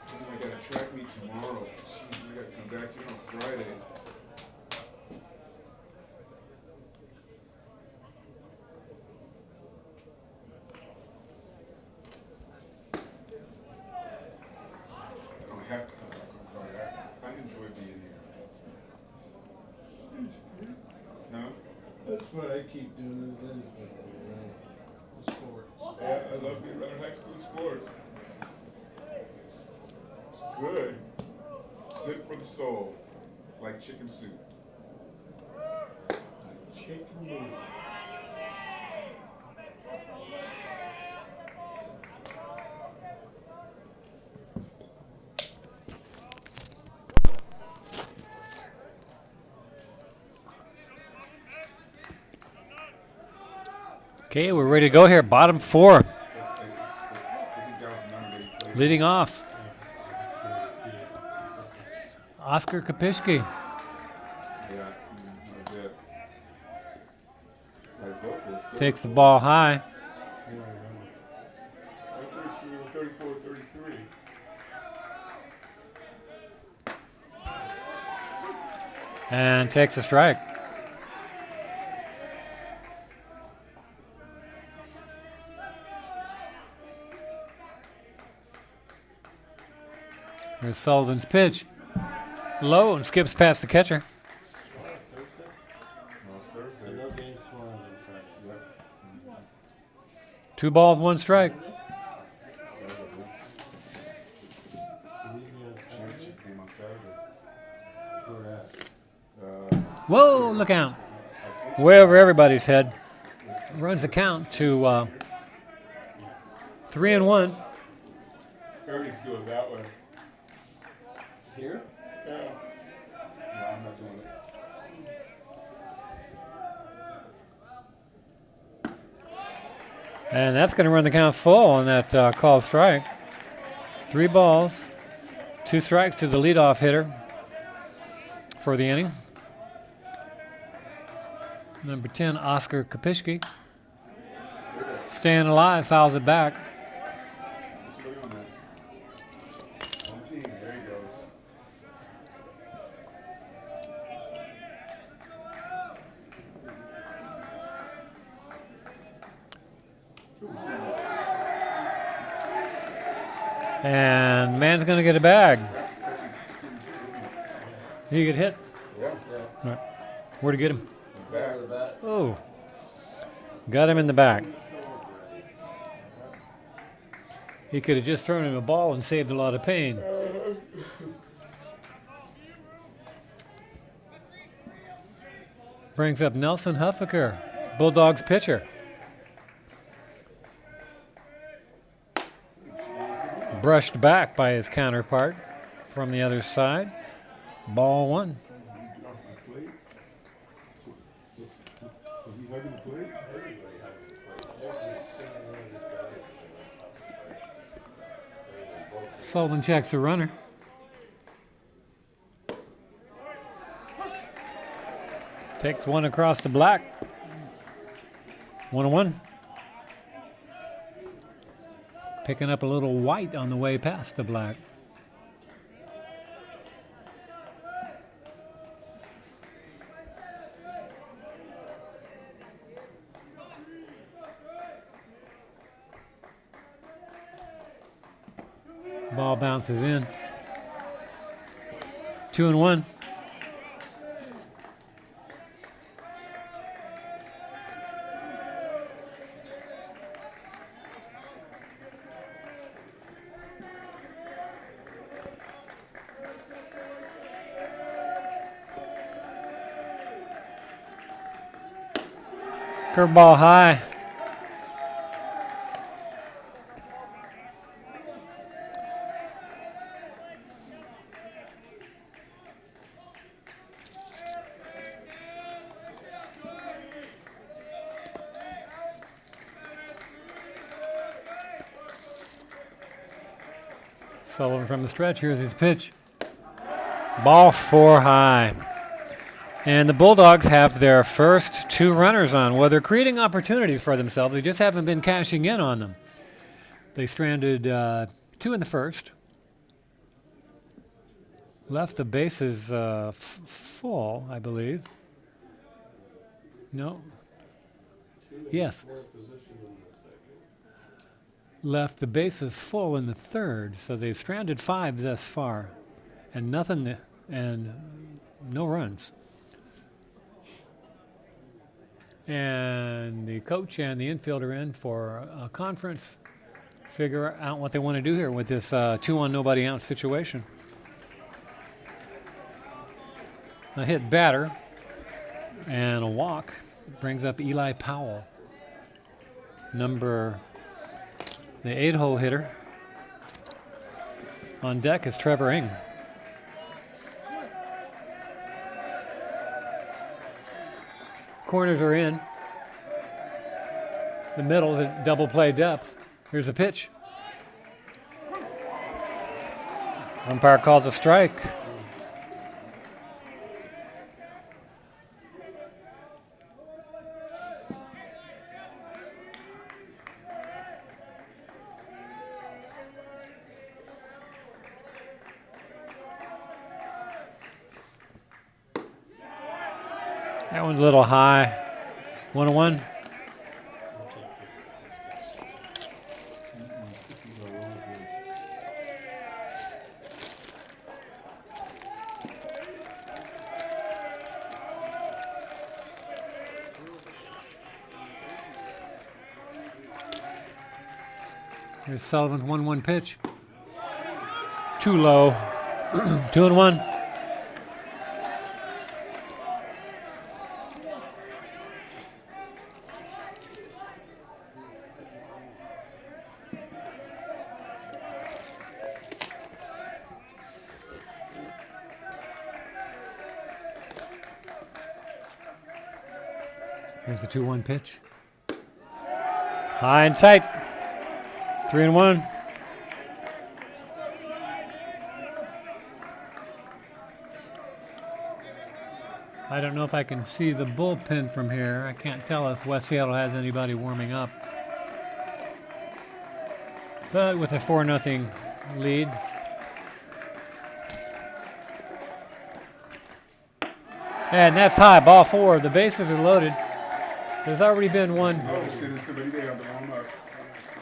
And then I got a track meet tomorrow. Jeez, we got to come back here on Friday. I don't have to come back on Friday. I enjoy being here. No? That's what I keep doing is anything, sports. Yeah, I love being around high school sports. Good. Good for the soul. Like chicken soup. Chicken noodle. Okay, we're ready to go here. Bottom 4. I think that was none that he played. Leading off. Oscar Kapishki. Yeah, like that. Like vocals. Takes the ball high. I wish we were 34-33. And takes a strike. Here's Sullivan's pitch. Low and skips past the catcher. No, it's Thursday. No games tomorrow on Friday. Yep. 2 balls, 1 strike. She came on Saturday. Where at? Whoa, look out. Way over everybody's head. Runs the count to 3-1. Ernie's doing that way. Here? Yeah. No, I'm not doing it. And that's going to run the count full on that called strike. 3 balls, 2 strikes to the leadoff hitter for the inning. Number 10, Oscar Kopishki. Staying alive, fouls it back. Just look on that. One team. There he goes. And man's going to get a bag. He get hit. Yeah. Right. Where'd he get him? Back. Oh. Got him in the back. He could have just thrown him a ball and saved a lot of pain. Brings up Nelson Huffaker, Bulldogs pitcher. Brushed back by his counterpart from the other side. Ball 1. Was he hugging the plate? Sullivan checks the runner. Takes one across the black. 1-1. Picking up a little white on the way past the black. Ball bounces in. 2-1. Curveball high. Sullivan from the stretch. Here's his pitch. Ball 4 high. And the Bulldogs have their first 2 runners on. Well, they're creating opportunities for themselves. They just haven't been cashing in on them. They stranded 2 in the first. Left the bases full, I believe. No. Yes. Left the bases full in the third, so they stranded 5 thus far, and nothing, and no runs. And the coach and the infielder in for a conference, figure out what they want to do here with this 2-1 nobody out situation. A hit batter and a walk brings up Eli Powell, the 8-hole hitter. On deck is Trevor Ng. Corners are in. The middle is at double play depth. Here's a pitch. Umpire calls a strike. That one's a little high. 1-1. Here's Sullivan's 1-1 pitch. Too low. 2-1. Here's the 2-1 pitch. High and tight. 3-1. I don't know if I can see the bullpen from here. I can't tell if West Seattle has anybody warming up. But with a 4-0 lead. And that's high, ball 4. The bases are loaded. There's already been one. Oh, sending somebody there on the wrong mark.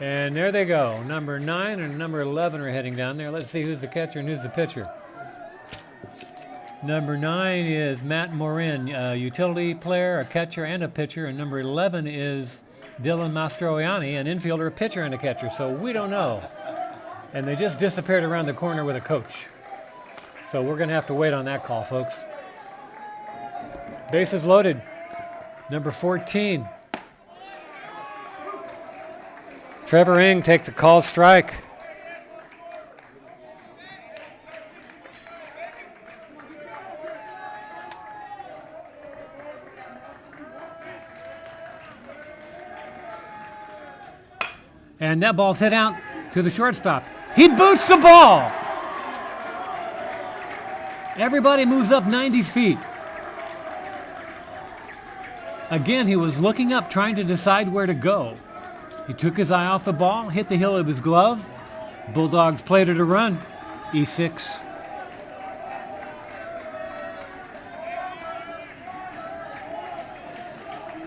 And there they go. Number 9 and number 11 are heading down there. Let's see who's the catcher and who's the pitcher. Number 9 is Matt Morin, a utility player, a catcher, and a pitcher. And number 11 is Dylan Mastroianni, an infielder, a pitcher, and a catcher. So we don't know. And they just disappeared around the corner with a coach. So we're going to have to wait on that call, folks. Bases loaded. Number 14. Trevor Ng takes a called strike. And that ball's hit out to the shortstop. He boots the ball. Everybody moves up 90 feet. Again, he was looking up, trying to decide where to go. He took his eye off the ball, hit the heel of his glove. Bulldogs played it a run. E6.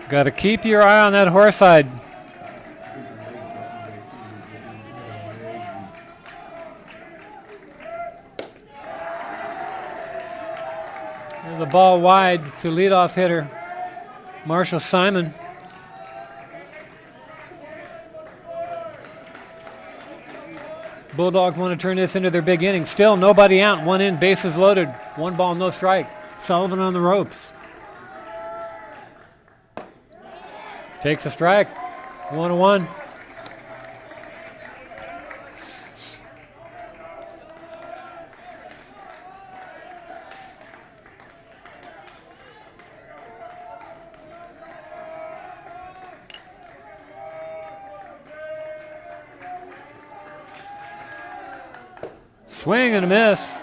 Got to keep your eye on that horse side. There's a ball wide to leadoff hitter Marshall Simon. Bulldogs want to turn this into their big inning. Still nobody out. 1 in, bases loaded. 1 ball, no strike. Sullivan on the ropes. Takes a strike. 1-1. Swing and a miss.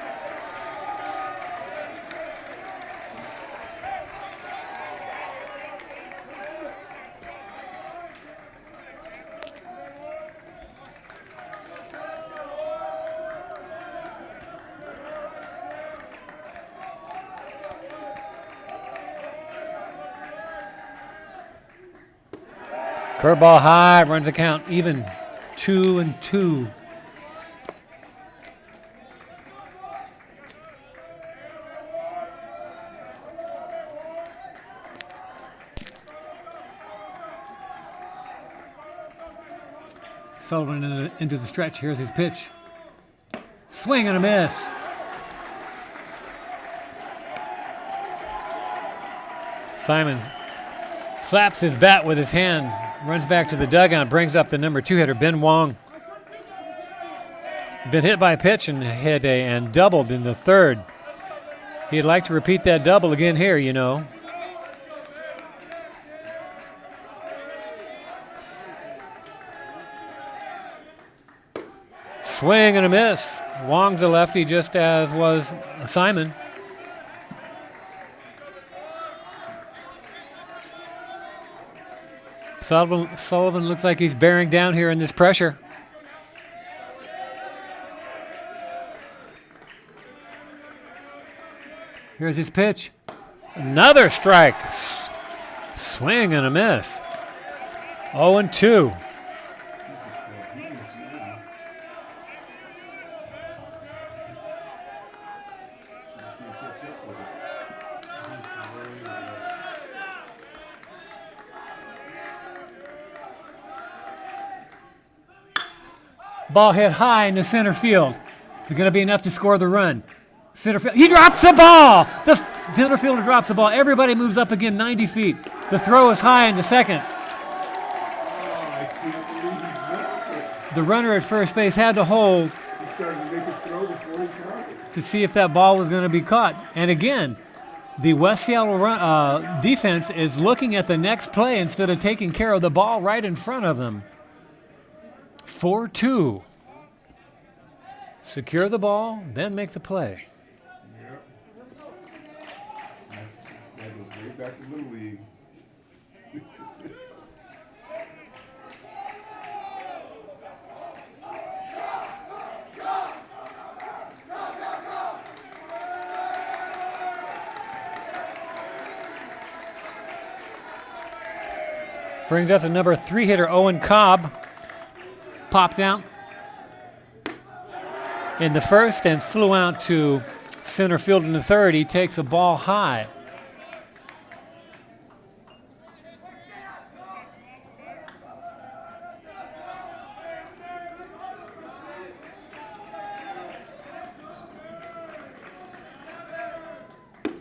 Curveball high, runs the count even. 2-2. Sullivan into the stretch. Here's his pitch. Swing and a miss. Simon slaps his bat with his hand, runs back to the dugout, brings up the number 2 hitter, Ben Wong. Been hit by a pitch and doubled in the 3rd. He'd like to repeat that double again here, you know. Swing and a miss. Wong's a lefty, just as was Simon. Sullivan looks like he's bearing down here in this pressure. Here's his pitch. Another strike. Swing and a miss. 0-2. Ball hit high into center field. Is it going to be enough to score the run? Center field. He drops the ball. The center fielder drops the ball. Everybody moves up again 90 feet. The throw is high into second. I can't believe he dropped it. The runner at first base had to hold He started to make his throw before he caught it. to see if that ball was going to be caught. And again, the West Seattle defense is looking at the next play instead of taking care of the ball right in front of them. 4-2. Secure the ball, then make the play. Yep. That goes way back to Little League. Brings up the number 3 hitter, Owen Cobb. Popped out in the first and flew out to center field in the third. He takes a ball high.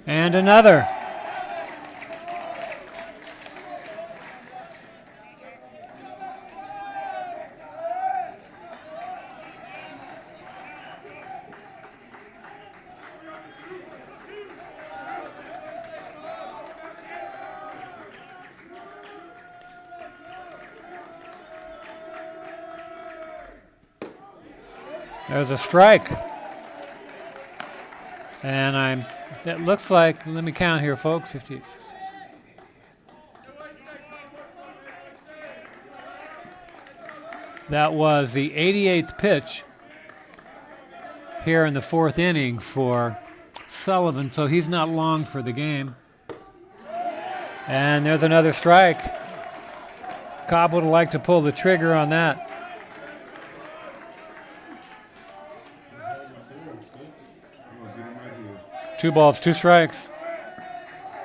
And another. There's a strike. And that looks like, let me count here, folks. 50, 60, that was the 88th pitch here in the fourth inning for Sullivan, so he's not long for the game. And there's another strike. Cobb would have liked to pull the trigger on that. 2 balls, 2 strikes.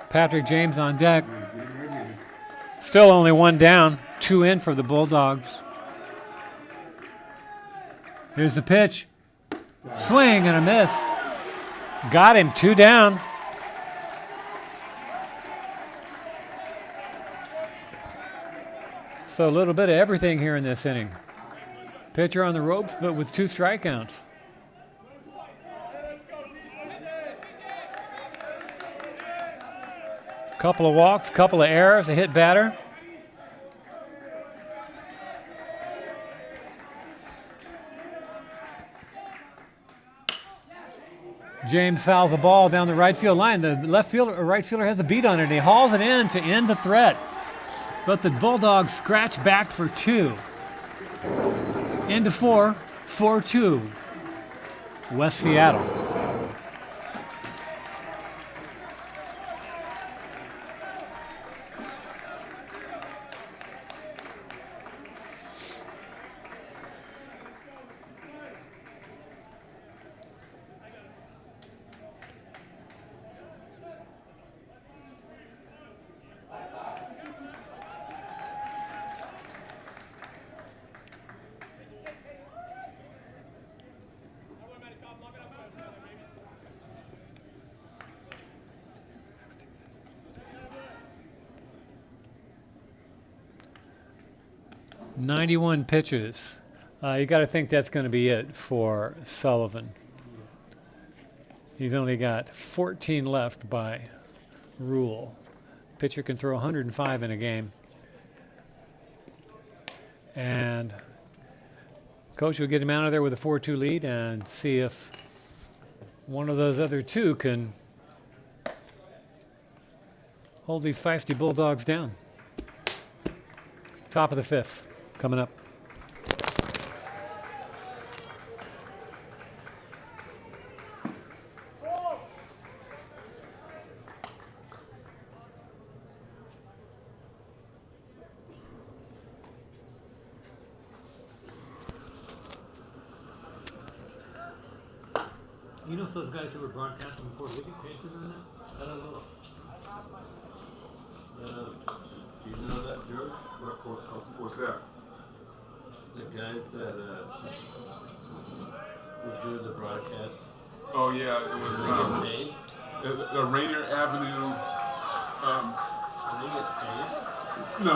Patrick James on deck. Still only 1 down, 2 in for the Bulldogs. Here's the pitch. Swing and a miss. Got him, 2 down. So a little bit of everything here in this inning. Pitcher on the ropes, but with 2 strikeouts. Couple of walks, couple of errors, a hit batter. James fouls the ball down the right field line. The right fielder has a beat on it, and he hauls it in to end the threat. But the Bulldogs scratch back for 2. Into 4, 4-2. West Seattle. .91 pitches. You got to think that's going to be it for Sullivan. He's only got 14 left by rule. Pitcher can throw 105 in a game. And coach will get him out of there with a 4-2 lead and see if one of those other 2 can hold these feisty Bulldogs down. Top of the 5th. Coming up. You know if those guys who were broadcasting before, did they get paid for doing that? I don't know. Do you know that, George? What's that? The guys that were doing the broadcast, Oh yeah, it was they get paid? the Rainier Avenue. Do they get paid? No,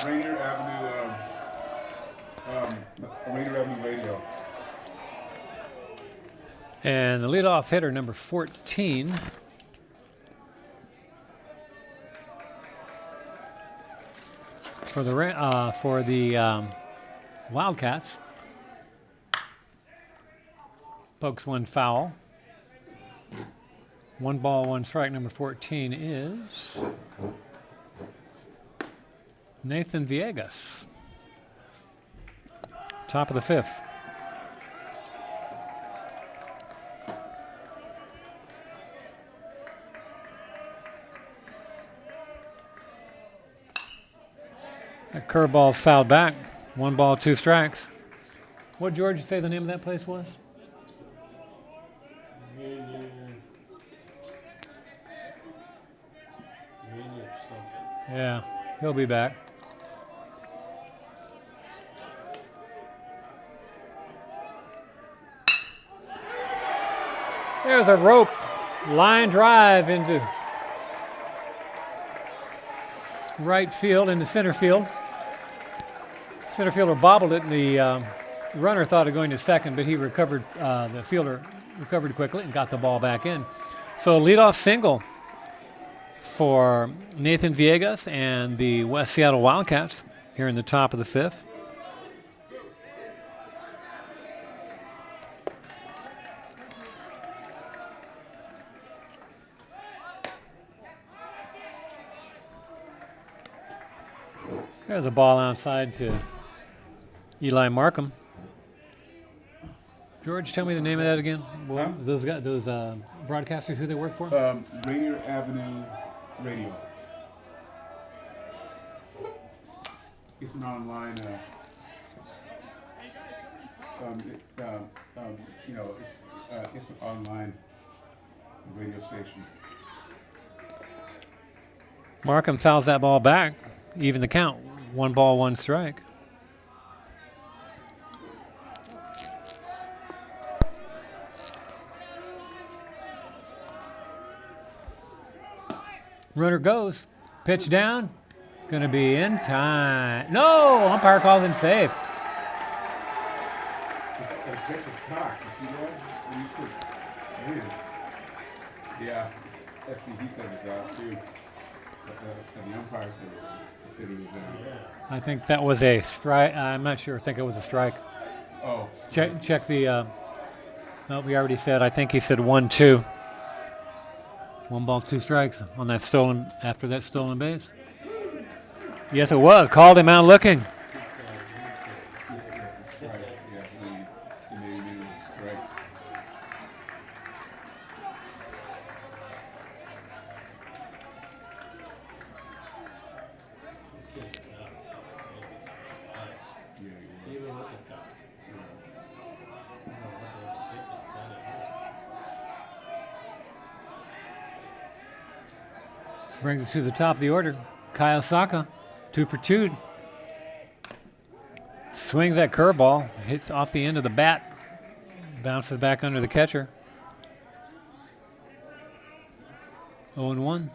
Rainier Avenue. Rainier Avenue Radio. And the leadoff hitter, number 14. For the Wildcats. Pokes one foul. 1 ball, 1 strike. Number 14 is Nathan Villegas. Top of the 5th. That curveball's fouled back. 1 ball, 2 strikes. What did George say the name of that place was? Rainier something. Yeah, he'll be back. There's a rope line drive into right field, into center field. Center fielder bobbled it, and the runner thought of going to second, but he recovered. The fielder recovered quickly and got the ball back in. So leadoff single for Nathan Villegas and the West Seattle Wildcats here in the top of the 5th. There's a ball outside to Eli Markham. George, tell me the name of that again. Huh? Those guys, those broadcasters, who they work for? Rainier Avenue Radio. It's an online. It's an online radio station. Markham fouls that ball back. Even the count. 1 ball, 1 strike. Runner goes. Pitch down. Going to be in time. No! Umpire calls him safe. That's a cock. You see that? When you put win. Yeah. Let's see. He said it's out too. But the umpire said he was out. I think that was a strike. I'm not sure. I think it was a strike. Oh. Check the. No, we already said. I think he said 1-2. 1 ball, 2 strikes on that stolen. After that stolen base. Yes, it was. Called him out looking. Yeah, that's a strike. Yeah, he maybe knew it was a strike. Yeah, he was. Even with the cup. I don't know what they think they said it. Brings us to the top of the order. Kyle Saka, 2 for 2. Swings that curveball, hits off the end of the bat, bounces back under the catcher. 0-1.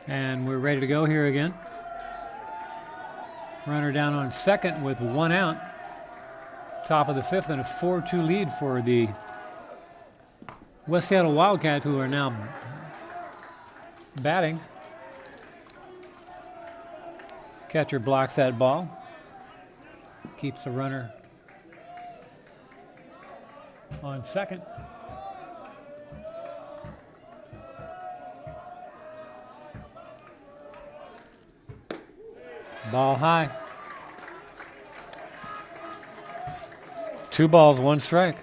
And we're ready to go here again. Runner down on second with 1 out. Top of the 5th and a 4-2 lead for the West Seattle Wildcats, who are now batting. Catcher blocks that ball. Keeps the runner on second. Ball high. 2 balls, 1 strike.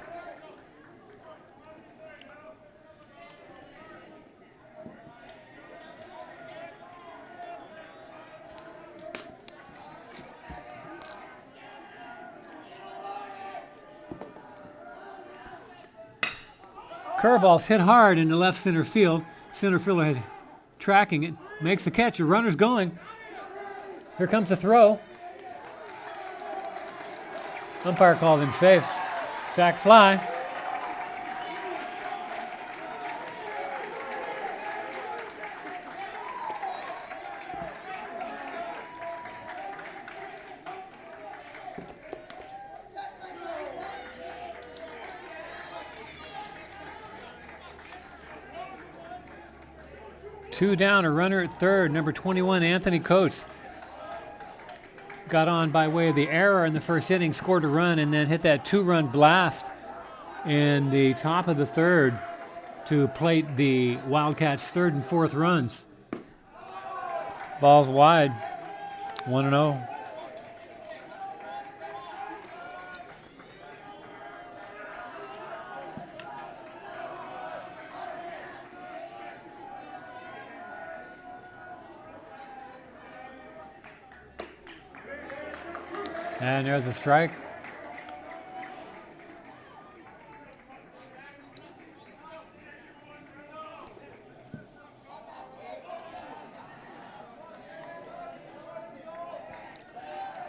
Curveball's hit hard in the left center field. Center fielder is tracking it, makes the catch. The runner's going. Here comes the throw. Umpire called him safe. Sack fly. Two down, a runner at third. Number 21, Anthony Coates. Got on by way of the error in the first inning, scored a run, and then hit that 2-run blast in the top of the third to plate the Wildcats' third and fourth runs. Ball's wide, 1-0. And there's a strike.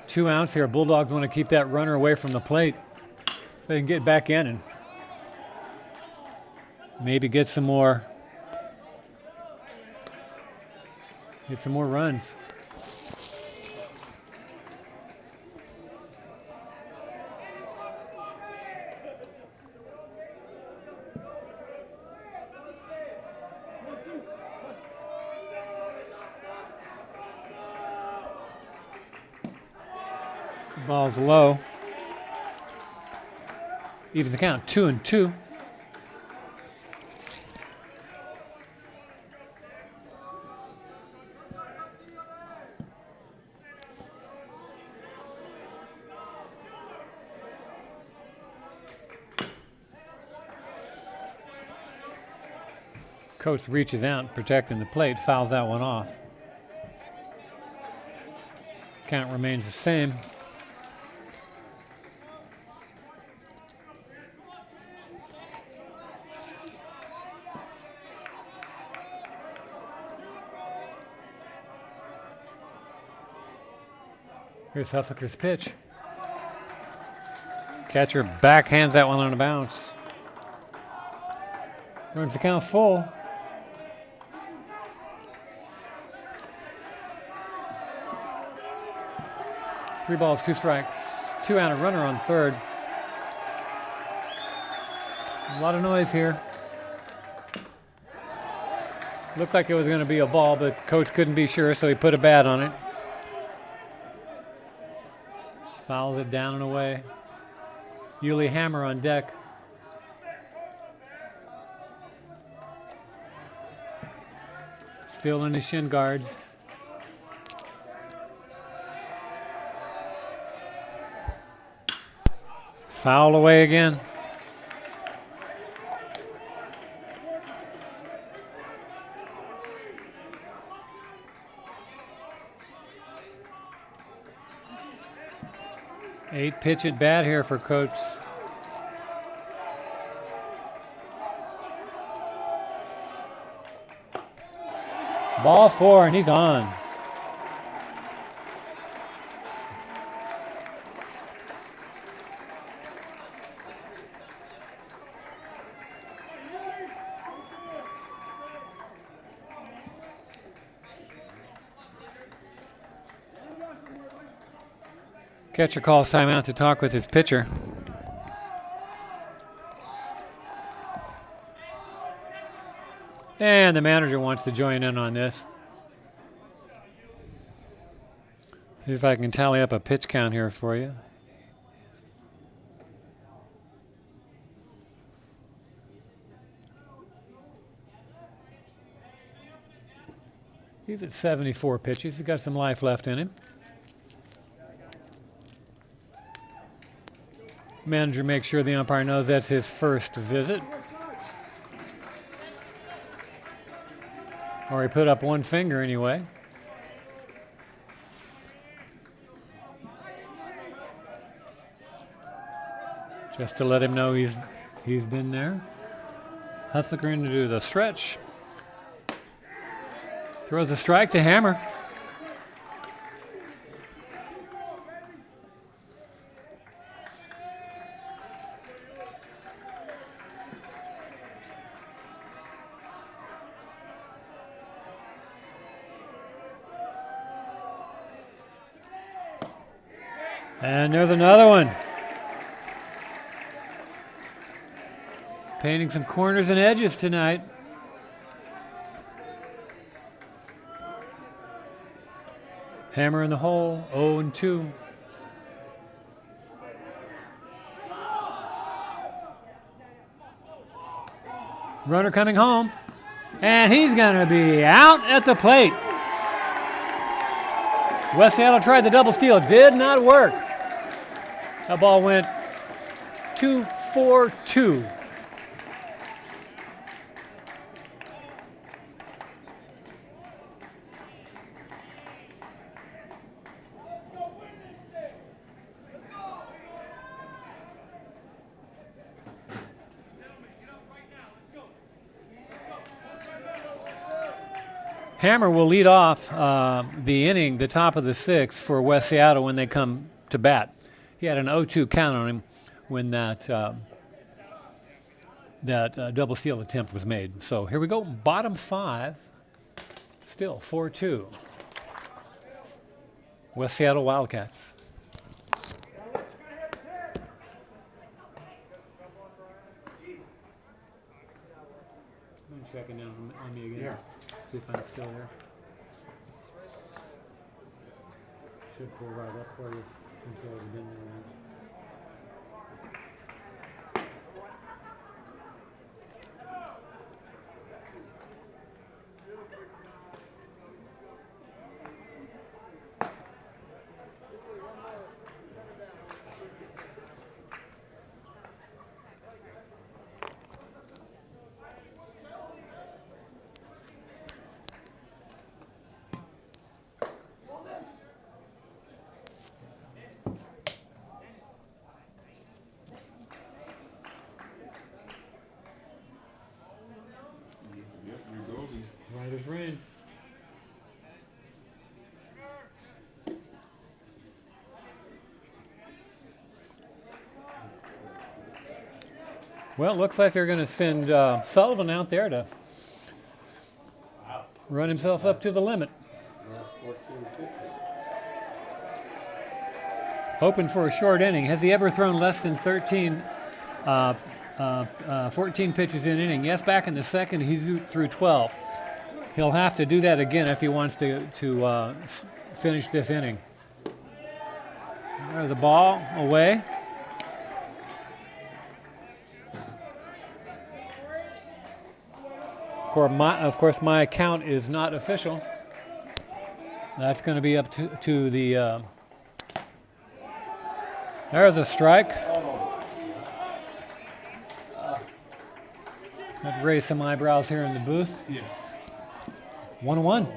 Two outs here. Bulldogs want to keep that runner away from the plate so they can get back in and maybe get some more runs. Ball's low. Evens the count, 2-2. Coates reaches out, protecting the plate, fouls that one off. Count remains the same. Here's Huffaker's pitch. Catcher backhands that one on a bounce. Runs the count full. Three balls, two strikes. Two out, a runner on third. A lot of noise here. Looked like it was going to be a ball, but Coach couldn't be sure, so he put a bat on it. Fouls it down and away. Yulee Hammer on deck. Still in his shin guards. Foul away again. Eight pitch at bat here for Coates. Ball four, and he's on. Catcher calls timeout to talk with his pitcher. And the manager wants to join in on this. See if I can tally up a pitch count here for you. He's at 74 pitches. He's got some life left in him. Manager makes sure the umpire knows that's his first visit. Or he put up one finger anyway. Just to let him know he's been there. Huffaker into the stretch. Throws a strike to Hammer. And there's another one. Painting some corners and edges tonight. Hammer in the hole, 0-2. Runner coming home, and he's going to be out at the plate. West Seattle tried the double steal, did not work. That ball went 2-4-2. Hammer will lead off the inning, the top of the sixth for West Seattle when they come to bat. He had an 0-2 count on him when that double steal attempt was made. So here we go, bottom five, still 4-2. West Seattle Wildcats. I'm checking in on me again. Yeah. See if I'm still there. Should pull right up for you until it's been there. Yep, you're golden. Right as rain. Well, it looks like they're going to send Sullivan out there to run himself up to the limit. Last 14 pitches. Hoping for a short inning. Has he ever thrown less than 14 pitches in an inning? Yes, back in the second, he threw 12. He'll have to do that again if he wants to finish this inning. There's a ball away. Of course, my count is not official. That's going to be up to the... There's a strike. I'd raise some eyebrows here in the booth. Yeah. 1-1.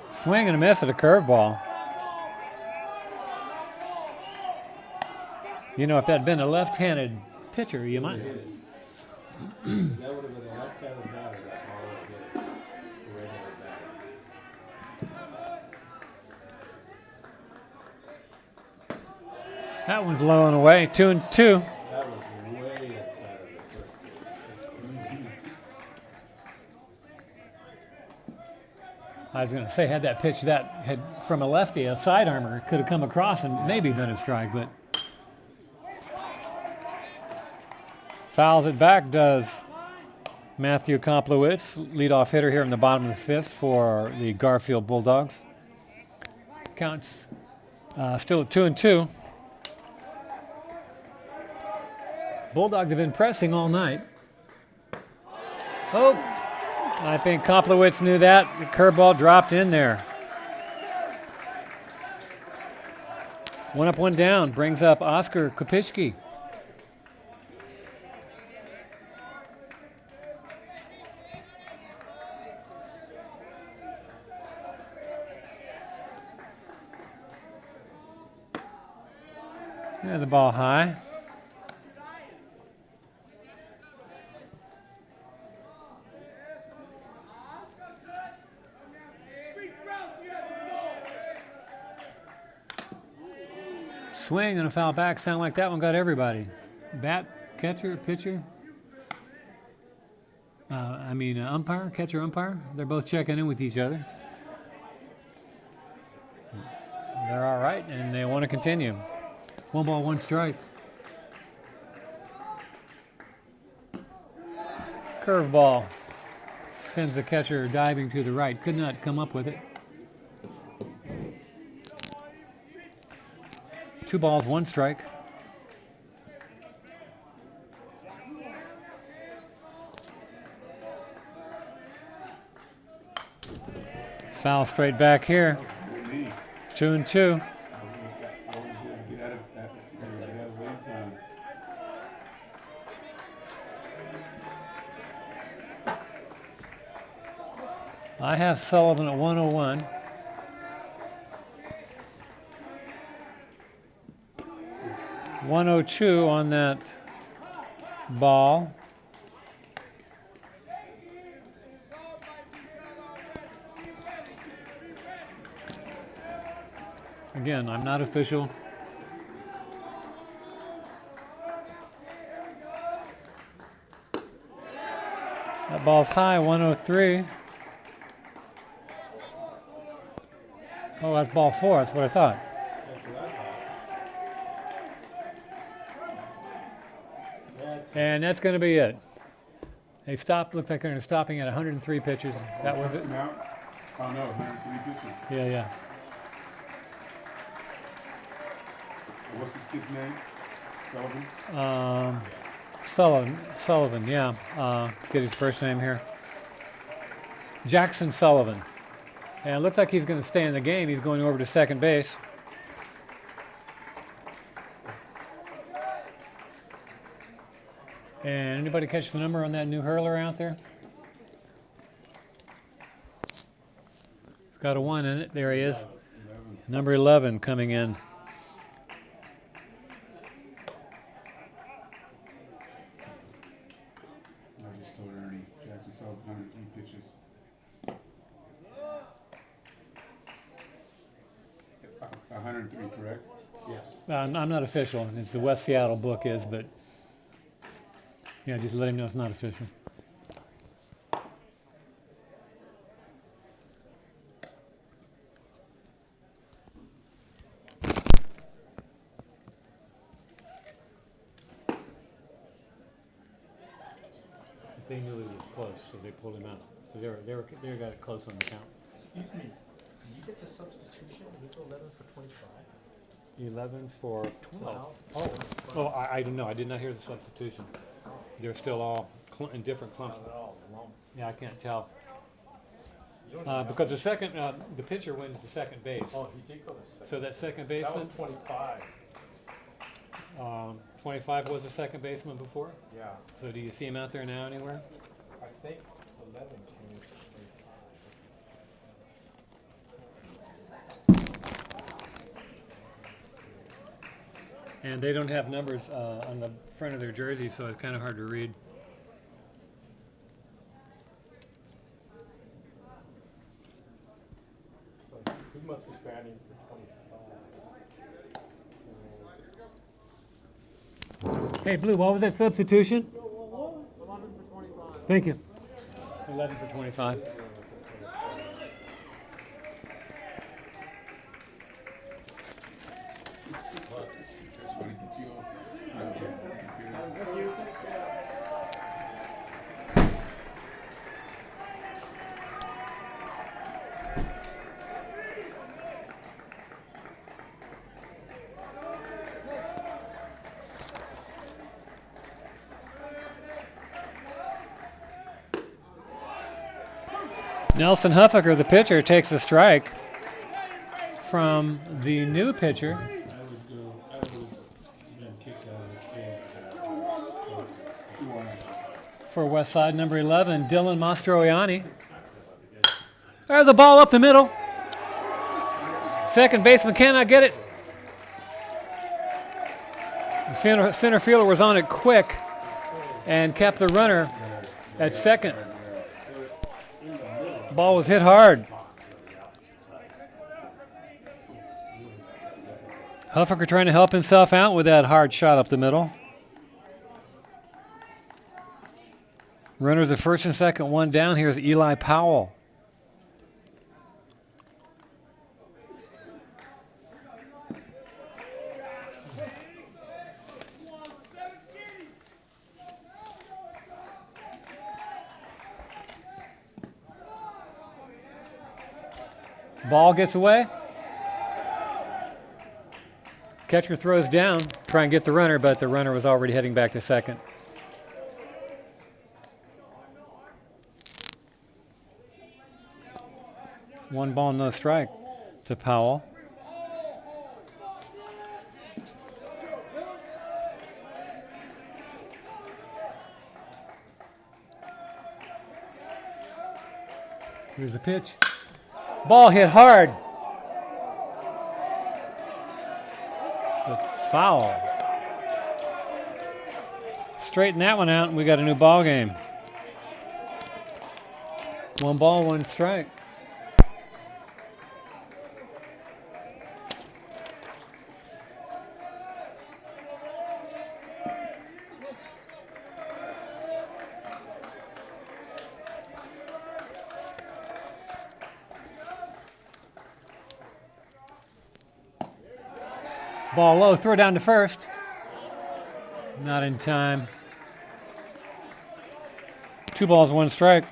Swing and a miss at a curveball. You know, if that had been a left-handed pitcher, you might. That would have been a left-handed batter. That ball would have hit it. Regular batter. That one's low and away. 2-2. That was way inside of the first pitch. I was going to say, had that pitch that had from a lefty, a side armor could have come across and maybe done a strike, but fouls it back does Matthew Komplowitz, leadoff hitter here in the bottom of the fifth for the Garfield Bulldogs. Counts still at 2-2. Bulldogs have been pressing all night. Oh, I think Komplowitz knew that. The curveball dropped in there. One up, one down. Brings up Oscar Kopicki. There's the ball high. Swing and a foul back. Sound like that one got everybody. Bat, catcher, pitcher. Umpire, catcher, umpire. They're both checking in with each other. They're all right, and they want to continue. 1 ball, 1 strike. Curveball. Sends the catcher diving to the right. Could not come up with it. 2 balls, 1 strike. Foul straight back here. 2-2. I have Sullivan at 101. .102 on that ball. Again, I'm not official. That ball's high, 103. Oh, that's ball 4. That's what I thought. And that's going to be it. They stopped. Looks like they're stopping at 103 pitches. That was it. Oh no, 103 pitches. Yeah. What's this kid's name? Sullivan? Sullivan, yeah. Get his first name here. Jackson Sullivan. And it looks like he's going to stay in the game. He's going over to second base. And anybody catch the number on that new hurler out there? It's got a 1 in it. There he is. 11. Number 11 coming in. I just told Ernie, Jackson Sullivan, 103 pitches. 103, correct? Yes. I'm not official. It's the West Seattle book is, but yeah, just let him know it's not official. They knew he was close, so they pulled him out. So they got it close on the count. Excuse me, did you get the substitution? You go 11 for 25? 11 for 12. 12. Oh, I don't know. I did not hear the substitution. They're still all in different clumps. Not at all, lumped. Yeah, I can't tell. You don't even Because the pitcher went to second base. Oh, he did go to second. So that second That baseman, was 25. 25 was the second baseman before. Yeah, So do you see him out there now anywhere? I think 11 came to 25. And they don't have numbers on the front of their jersey, so it's kind of hard to read. So he must be batting for 25. Hey, Blue, what was that substitution? 11 for 25. Thank you. 11 for 25. Just want to get you on your computer. Nelson Huffaker, the pitcher, takes a strike from the new pitcher. I would been kicked out of the game. For West Side, number 11, Dylan Mastroianni. There's a ball up the middle. Second baseman cannot get it. The center fielder was on it quick and kept the runner at second. Ball was hit hard. Huffaker trying to help himself out with that hard shot up the middle. Runners at first and second, one down. Here's Eli Powell. Ball gets away. Catcher throws down, try and get the runner, but the runner was already heading back to second. One ball, no strike to Powell. Here's the pitch. Ball hit hard. But foul. Straighten that one out, and we got a new ball game. One ball, one strike. Ball low, throw down to first. Not in time. 2 balls, 1 strike.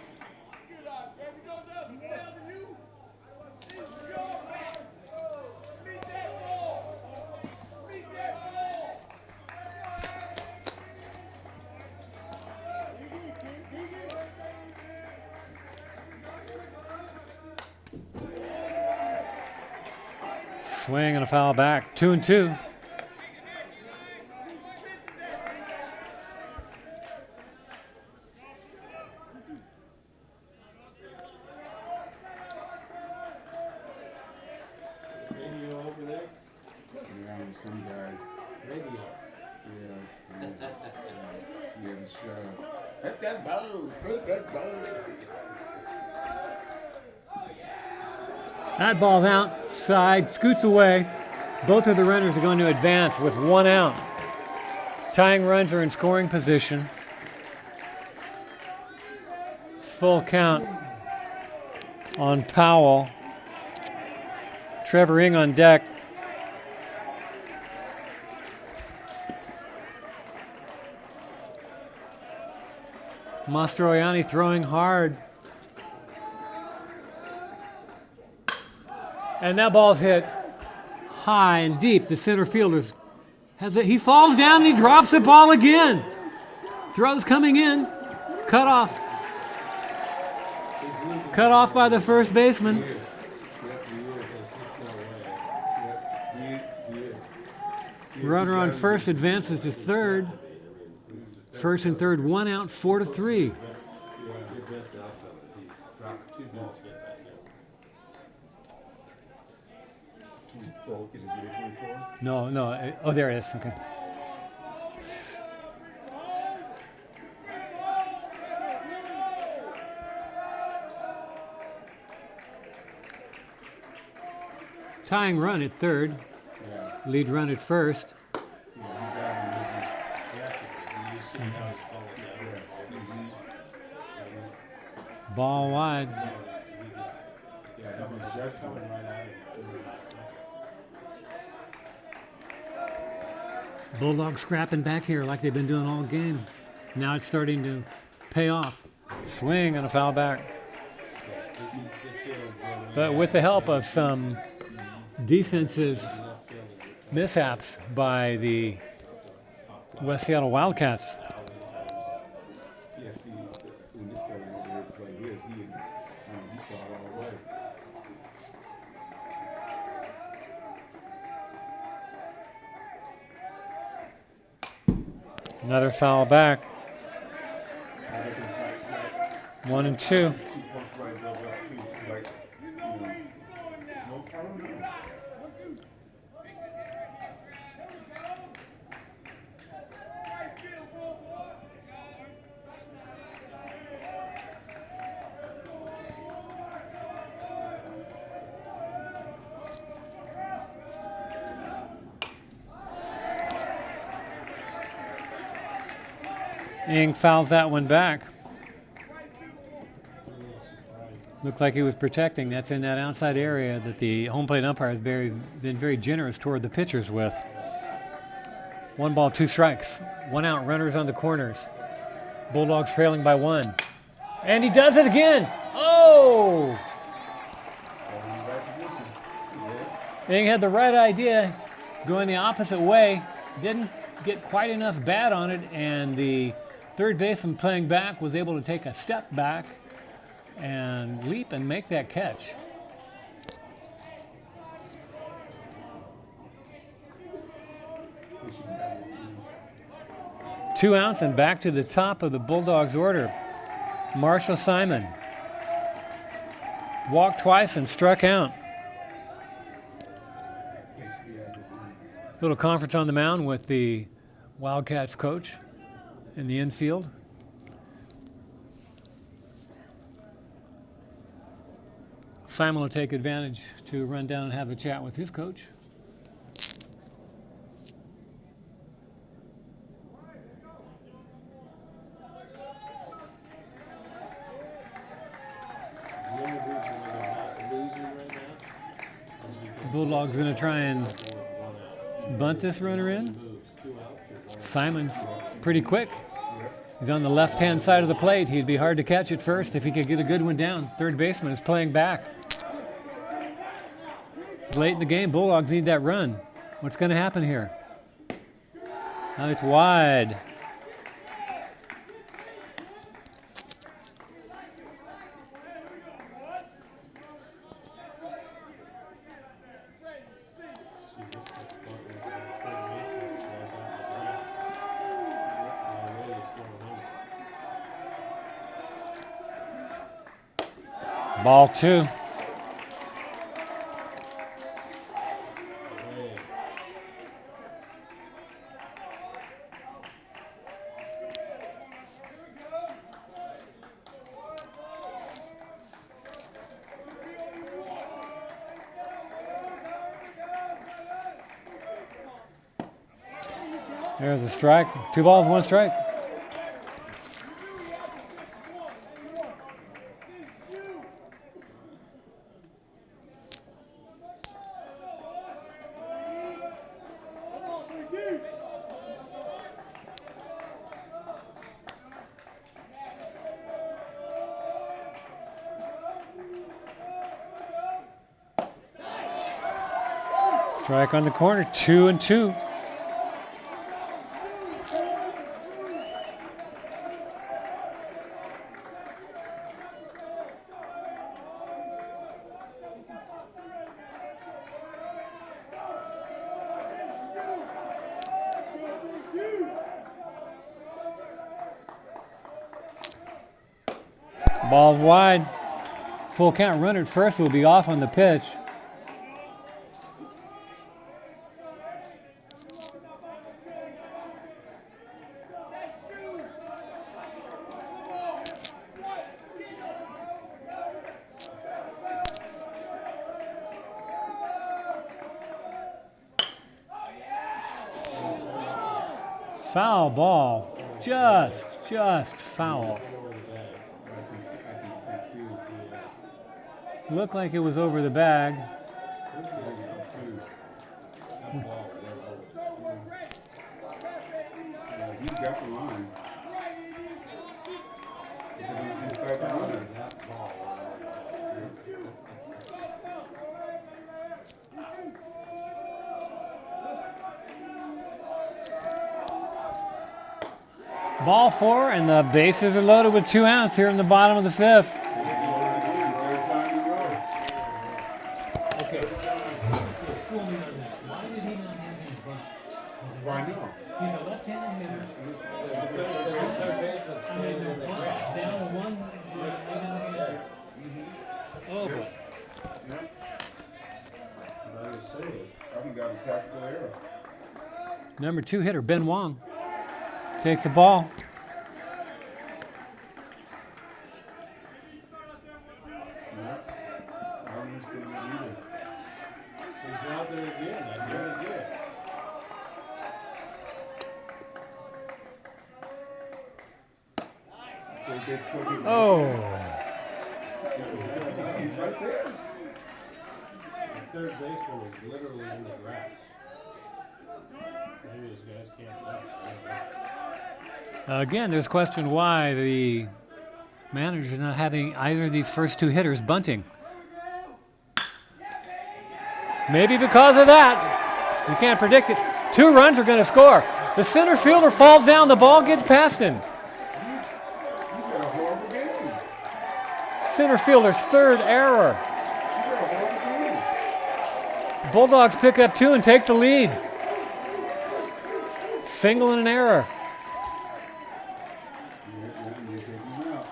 Swing and a foul back. 2-2. Radio over there? Yeah, some guy. Radio. Yeah. Yeah, shut up. Hit that ball. Hit that ball. That ball outside, scoots away. Both of the runners are going to advance with 1 out. Tying runs are in scoring position. Full count on Powell. Trevor Ing on deck. Mastroianni throwing hard. And that ball's hit high and deep. The center fielder's has it. He falls down and he drops the ball again. Throws coming in. Cut off. Cut off by the first baseman. Yep, he is. There's just no way. Yep, he is. Runner on first advances to third. First and third, 1 out, 4-3. Yeah, your best outfielder. He's dropped 2 balls hit right now. Oh, is it 024? No. Oh, there it is. Okay. Tying run at third. Yeah. Lead run at first. Yeah, he got him. You see how he's falling down. Ball wide. He just, Yeah, that was just coming right at him. Bulldogs scrapping back here like they've been doing all game. Now it's starting to pay off. Swing and a foul back. This is the field where we But with the help of some defensive mishaps by the West Seattle Wildcats. Yeah, see, when this guy went over here to play his, he saw it all the way. Another foul back. 1 and 2. 2 points right above us, too. It's like, no, I don't know. Ing fouls that one back. A little surprised. Looked like he was protecting. That's in that outside area that the home plate umpire has been very generous toward the pitchers with. 1 ball, 2 strikes. 1 out, runners on the corners. Bulldogs trailing by 1. And he does it again. Oh! Ing had the right idea, going the opposite way. Didn't get quite enough bat on it, and the third baseman playing back was able to take a step back and leap and make that catch. Two outs and back to the top of the Bulldogs order. Marshall Simon walked twice and struck out. Little conference on the mound with the Wildcats coach in the infield. Simon will take advantage to run down and have a chat with his coach. The only reason why they're not losing right now is because Bulldogs going to try and they're 1 out. bunt this runner in. Moves 2 out. You're Simon's pretty quick. He's on the left-hand side of the plate. He'd be hard to catch at first if he could get a good one down. Third baseman is playing back. Late in the game, Bulldogs need that run. What's going to happen here? Now it's wide. Ball 2. There's a strike. 2 balls, 1 strike. Strike on the corner, 2-2. Ball wide. Full count. Runner at first will be off on the pitch. Foul ball. Just foul. Looked like it was over the bag. He got the line. Inside the line. Ball 4, and the bases are loaded with 2 outs here in the bottom of the 5th. Okay. So school me on that. Why did he not have him bunt? Why not? He's a left-handed hitter. The third baseman stayed in the grass. Down to 1. Oh, boy. Now you're saying, Probably got a tactical error. Number 2 hitter, Ben Wong, takes the ball. I don't understand that either. he's out there again. I really did. base coach. Oh, He's right there. The third baseman is literally in the grass. Maybe these guys can't left. again, there's question why the manager's not having either of these first two hitters bunting. Maybe because of that. You can't predict it. 2 runs are going to score. The center fielder falls down. The ball gets past him. He's had a horrible game. Center fielder's third error. He's had a horrible game. Bulldogs pick up 2 and take the lead. Single and an error. You're taking him out.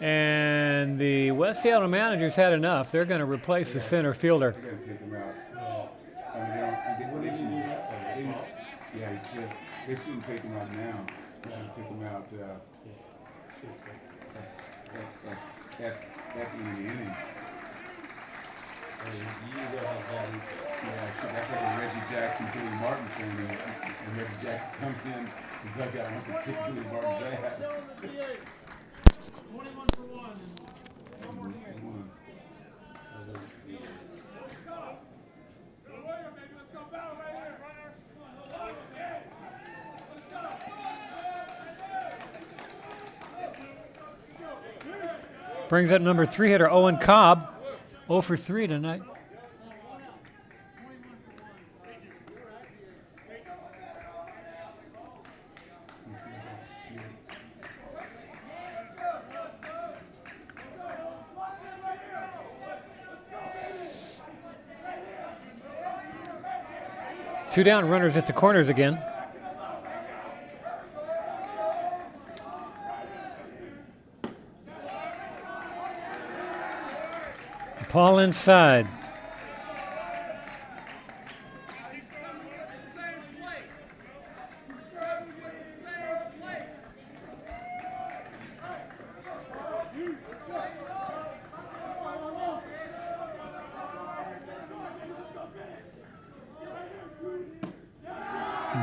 And the West Seattle managers had enough. They're going to replace the center fielder. They're gonna take him out. I mean, they shouldn't. Yeah, they shouldn't take him out now. They should take him out at the end of the inning. Yeah, that's like a Reggie Jackson, Billy Martin thing. When Reggie Jackson comes in, the dugout wants to kick Billy Martin's ass. 21 for 1 and no more here. Brings up number 3 hitter Owen Cobb. 0 for 3 tonight. Two down, runners at the corners again. Paul inside.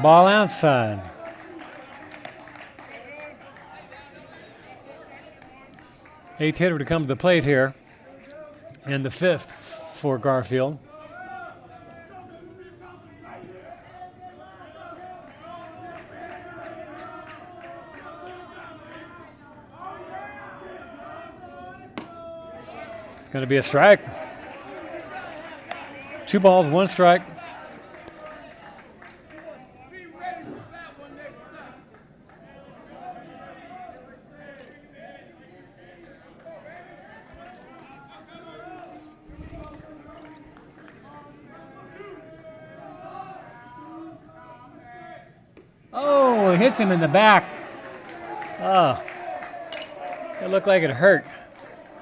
Ball outside. Eighth hitter to come to the plate here. And the 5th for Garfield. It's going to be a strike. 2 balls, 1 strike. Oh, it hits him in the back. Oh, it looked like it hurt.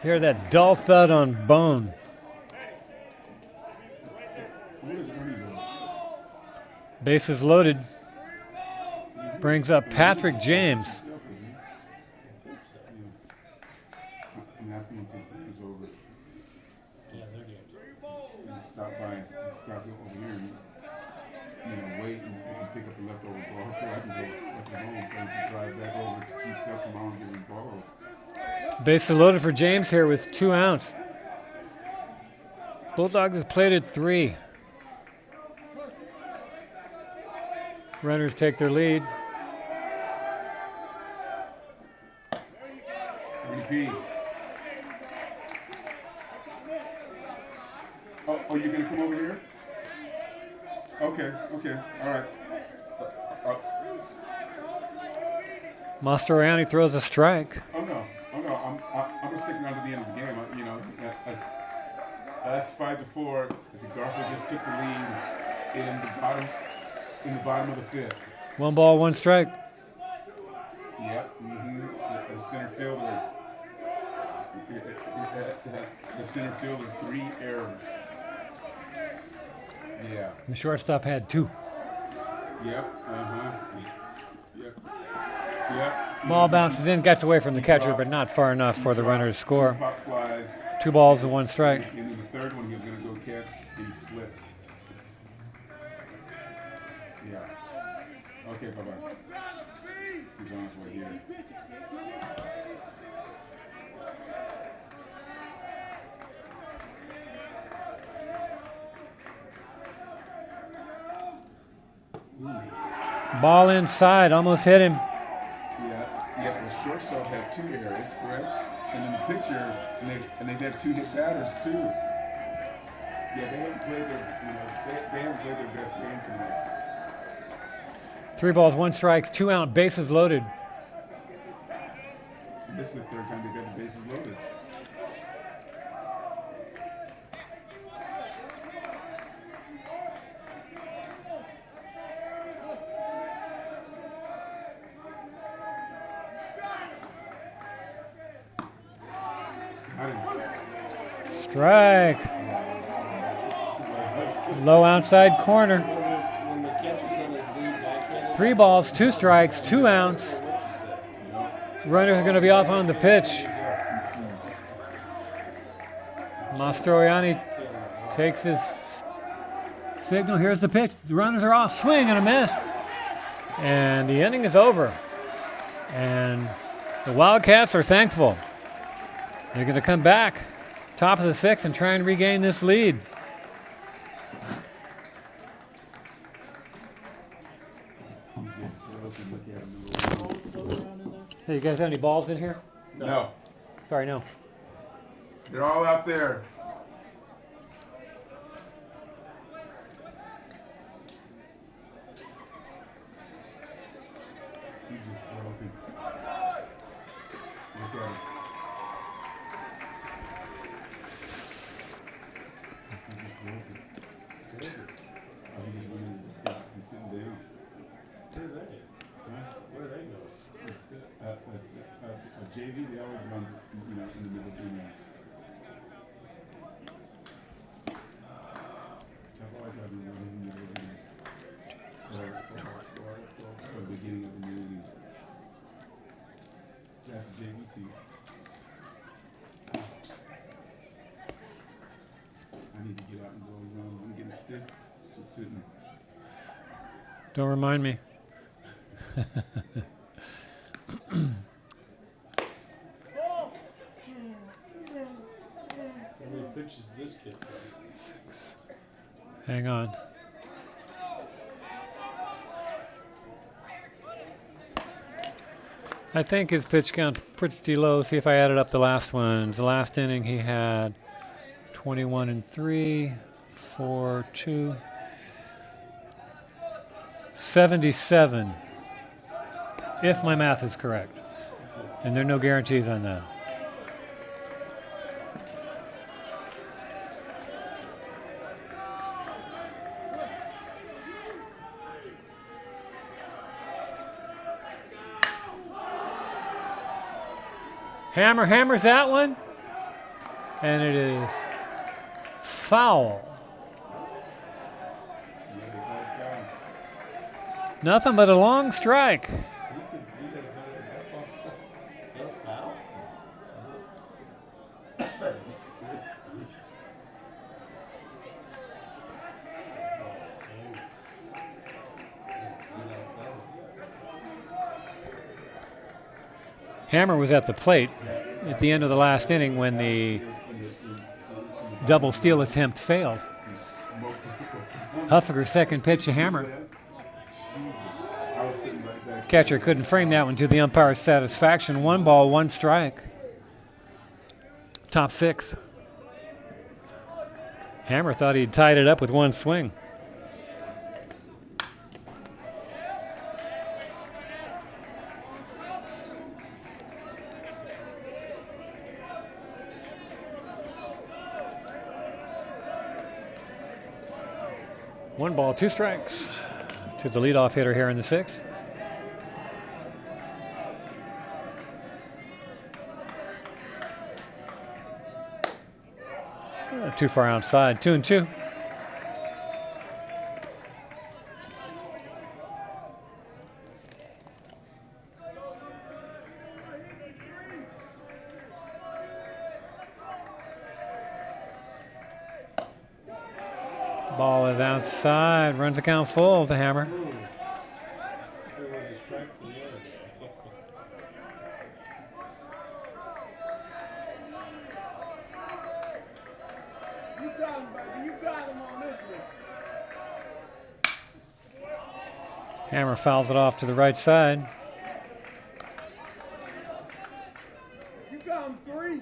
Hear that dull thud on bone. Bases loaded. Brings up Patrick James. I'm asking him if his game is over. Yeah, they're good. Stop over here and wait and pick up the leftover ball so I can go home so he can drive back over to Chief Stuff tomorrow and give him balls. Bases loaded for James here with 2 outs. Bulldogs has played at 3. Runners take their lead. Repeat. Oh, you're gonna come over here? Okay, all right. Mastroianni throws a strike. Oh no, I'm just sticking around to the end of the game. That's 5-4. As Garfield just took the lead in the bottom of the 5th. 1 ball, 1 strike. Yep. The center fielder. The center fielder 3 errors. Yeah. The shortstop had 2. Yep. Yep. Ball bounces in, gets away from the catcher, but not far enough for the runner to score. Pop flies. 2 balls and 1 strike. And then the third one he was going to go catch, he slipped. Yeah. Ball inside, almost hit him. Yeah, yes, the shortstop had 2 errors, correct? And then the pitcher, and they had 2 hit batters too. Yeah, they haven't played their, they haven't played their best game tonight. 3 balls, 1 strike, 2 out, bases loaded. This is the 3rd time they got the bases loaded. Strike. Low outside corner. When the catcher's on his lead backhanded, 3 balls, 2 strikes, 2 outs. Runner's going to be off on the pitch. Mastroianni takes his signal. Here's the pitch. The runners are off. Swing and a miss. And the inning is over. And the Wildcats are thankful. They're going to come back, top of the 6th, and try and regain this lead. Hey, you guys have any balls in here? No, Sorry, no. they're all out there. He's just broken. Look at him. He's just broken. Oh, he just went in the dock. He's sitting down. where are they? Huh? Where are they going? JV, they always run, in the middle of innings. I've always had them run in the middle of innings. Or the beginning of the new inning. That's the JV team. I need to get out and go run. I'm getting stiff, just sitting. Don't remind me. How many pitches this kid throw? Hang on. I think his pitch count's pretty low. See if I added up the last ones. The last inning he had 21 and 3, 4, 2, 77. If my math is correct. And there are no guarantees on that. Hammer hammers that one. And it is foul. Nothing but a long strike. Hammer was at the plate at the end of the last inning when the double steal attempt failed. Huffaker's second pitch to Hammer. Catcher couldn't frame that one to the umpire's satisfaction. 1 ball, 1 strike. Top 6. Hammer thought he'd tied it up with 1 swing. One ball, 2 strikes to the leadoff hitter here in the 6th. Too far outside, 2-2. Ball is outside, runs the count full to Hammer. Hammer fouls it off to the right side. You got him 3.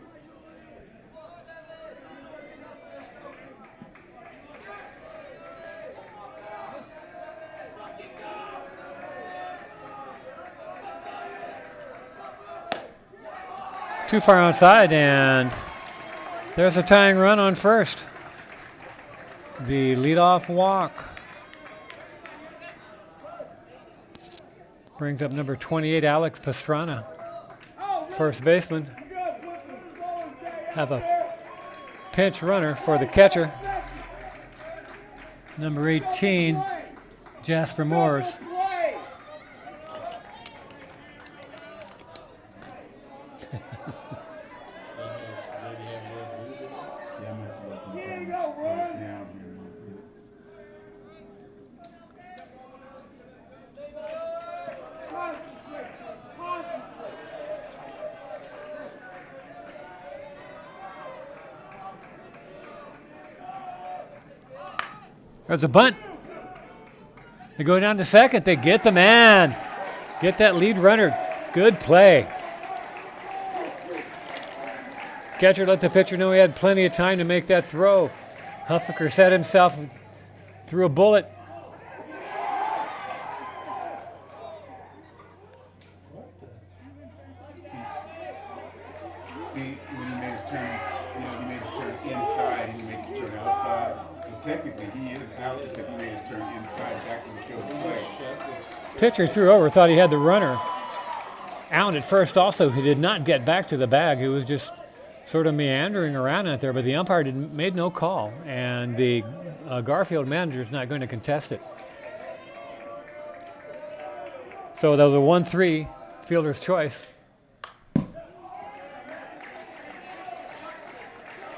Too far outside, and there's a tying run on first. The leadoff walk brings up number 28, Alex Pastrana, first baseman. Have a pinch runner for the catcher, number 18, Jasper Moores. Yeah, I'm gonna have to let them come right now here. There's a bunt. They go down to second. They get the man. Get that lead runner. Good play. Catcher let the pitcher know he had plenty of time to make that throw. Huffaker set himself, threw a bullet. See, when he made his turn, he made his turn inside and he made his turn outside. So technically, he is out because he made his turn inside back to the field of play. Pitcher threw over, thought he had the runner out at first also. He did not get back to the bag. He was just sort of meandering around out there, but the umpire made no call, and the Garfield manager is not going to contest it. So that was a 1-3 fielder's choice.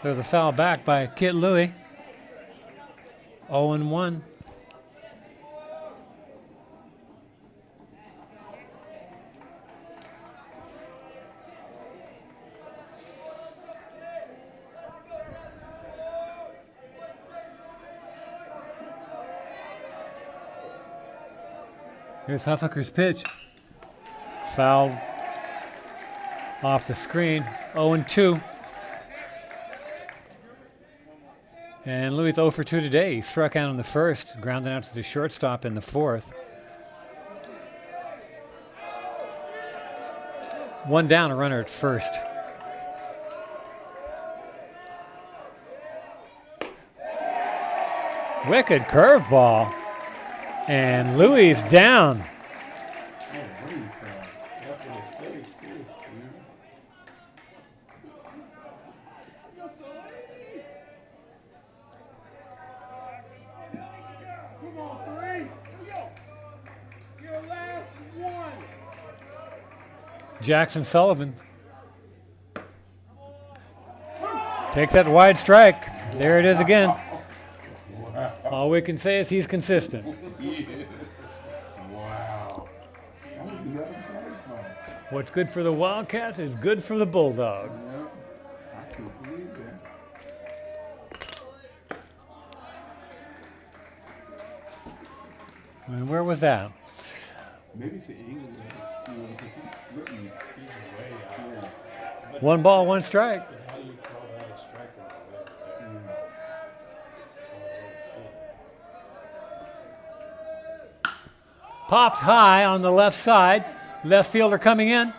There's a foul back by Kit Louie. 0-1. Here's Huffaker's pitch. Fouled off the screen. 0-2. And Louis 0 for 2 today. He struck out in the first, grounded out to the shortstop in the fourth. One down, a runner at first. Wicked curveball. And Louis is down. Come on, 3. Here we go. Your last one. Jackson Sullivan takes that wide strike. There it is again. All we can say is he's consistent. Wow. That was 11 correspondence. What's good for the Wildcats is good for the Bulldog. Yep. I can't believe that. And where was that? Maybe it's the angle, because he's splitting. He's way out. Yeah. 1 ball, 1 strike. How do you call that a strike on the left? Popped high on the left side. Left fielder coming in.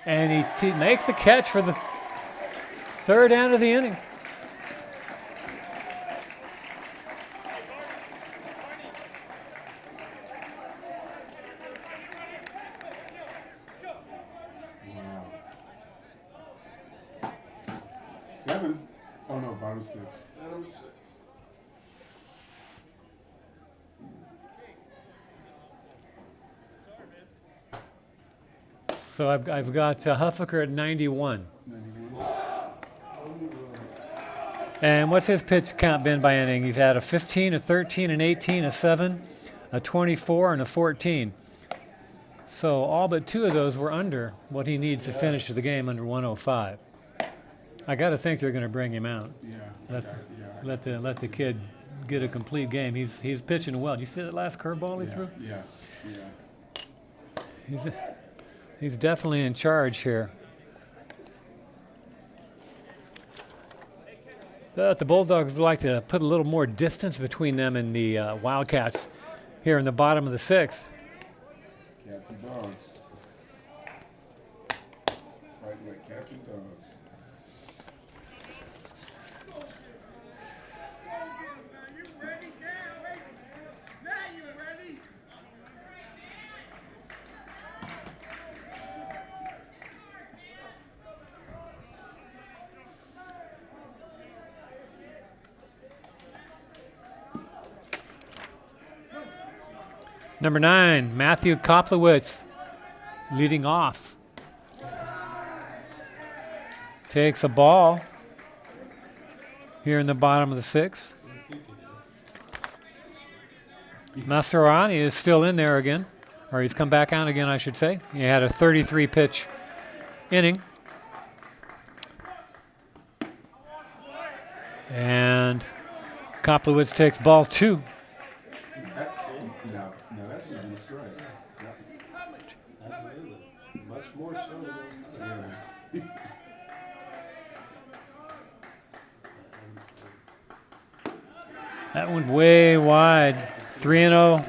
And he makes the catch for the third out of the inning. Wow. 7? Oh no, bottom 6. Adam 6. So I've got Huffaker at 91. 91. And what's his pitch count been by inning? He's had a 15, a 13, an 18, a 7, a 24, and a 14. So all but 2 of those were under what he needs to finish the game, under 105. I got to think they're going to bring him out. Yeah. Let, Yeah. let the kid get a complete game. He's pitching well. Did you see that last curveball he Yeah, threw? yeah. He's definitely in charge here. But the Bulldogs would like to put a little more distance between them and the Wildcats here in the bottom of the sixth. Cats and dogs. Fighting like cats and dogs. Number 9, Matthew Koplowitz, leading off. Takes a ball here in the bottom of the sixth. Mascherani is still in there again, or he's come back out again, I should say. He had a 33-pitch inning. And Koplowitz takes ball 2. Now that should be a strike. Absolutely. Much more so than those other Yeah. That went way wide. 3-0.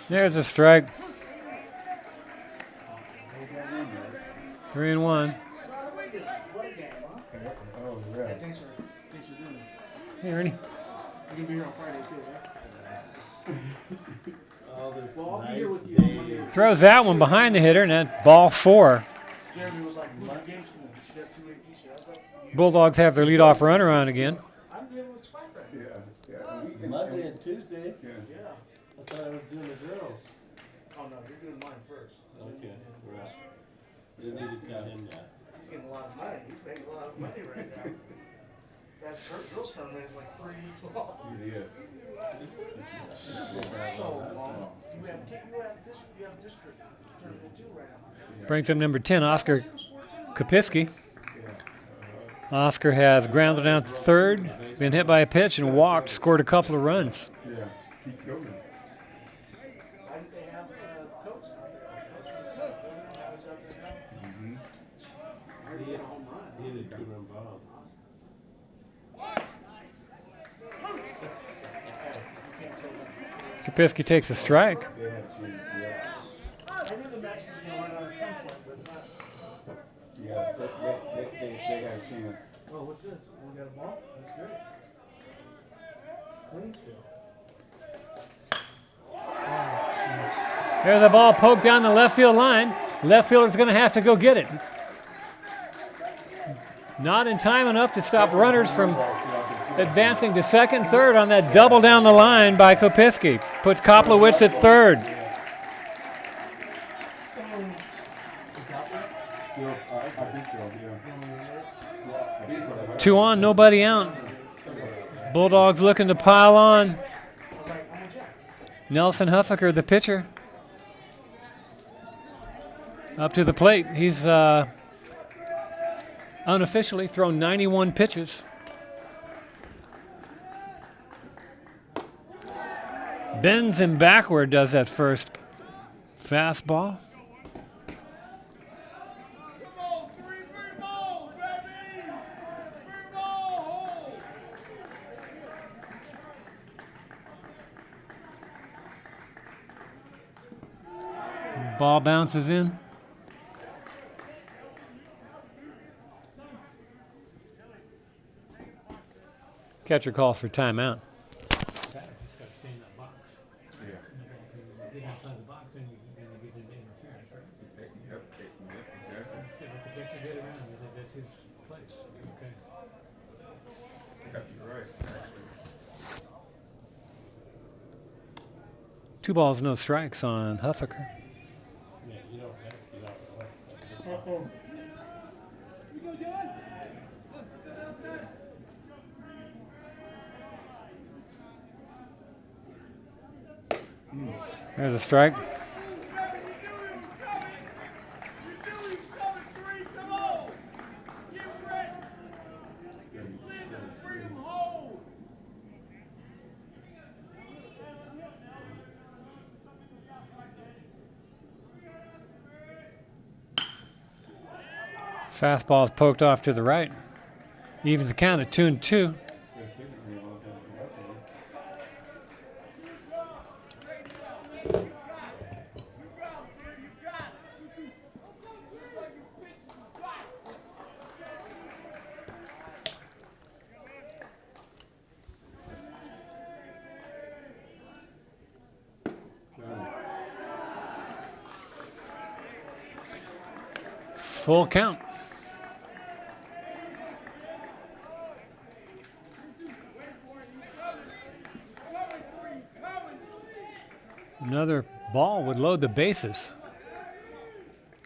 There's a strike. 3-1. Oh, yeah. Thanks for doing this. Hey, Ernie. You can be here on Friday too, right? All this Well, I'll be nice here with you day. Monday. Throws that one behind the hitter, and that ball 4. Jeremy was like, who's the game's going to should have 2 apiece. I was like, Bulldogs have their leadoff runner on again. I'm dealing with Spike right now. Yeah. Monday and Tuesday, Yeah. Yeah. I thought I was doing the drills. Oh no, you're doing mine first. Okay, right. We need to tell him that. He's getting a lot of money. He's making a lot of money right now. That drills tournament is like 3 weeks long. It is. So long. You have district tournament too right now. Brings up number 10, Oscar Kopiski. Oscar has grounded out to third, been hit by a pitch and walked, scored a couple of runs. Yeah. He killed him. Why did they have Coates out there? Coates was out there. I was out there now. I heard he hit a home run. He hit a 2-run ball. Kopiski takes a strike. They had a chance. Yeah. I knew the match was going to run out at some point, but not. Yeah. They had a chance. Oh, what's this? We got a ball? That's good. It's clean still. There's the ball poked down the left field line. Left fielder's going to have to go get it. Not in time enough to stop runners from advancing to second, third on that double down the line by Kopiski. Puts Koplowitz at third. Still, I think so, yeah. I think so. 2 on, nobody out. Bulldogs looking to pile on. Nelson Huffaker, the pitcher, up to the plate. He's unofficially thrown 91 pitches. Bends him backward, does that first fastball. Ball bounces in. Catcher calls for timeout. Two balls, no strikes on Huffaker. Yeah, you don't have to get out the way. There's a strike. Fastball is poked off to the right. Evens the count at 2-2. Full count. Another ball would load the bases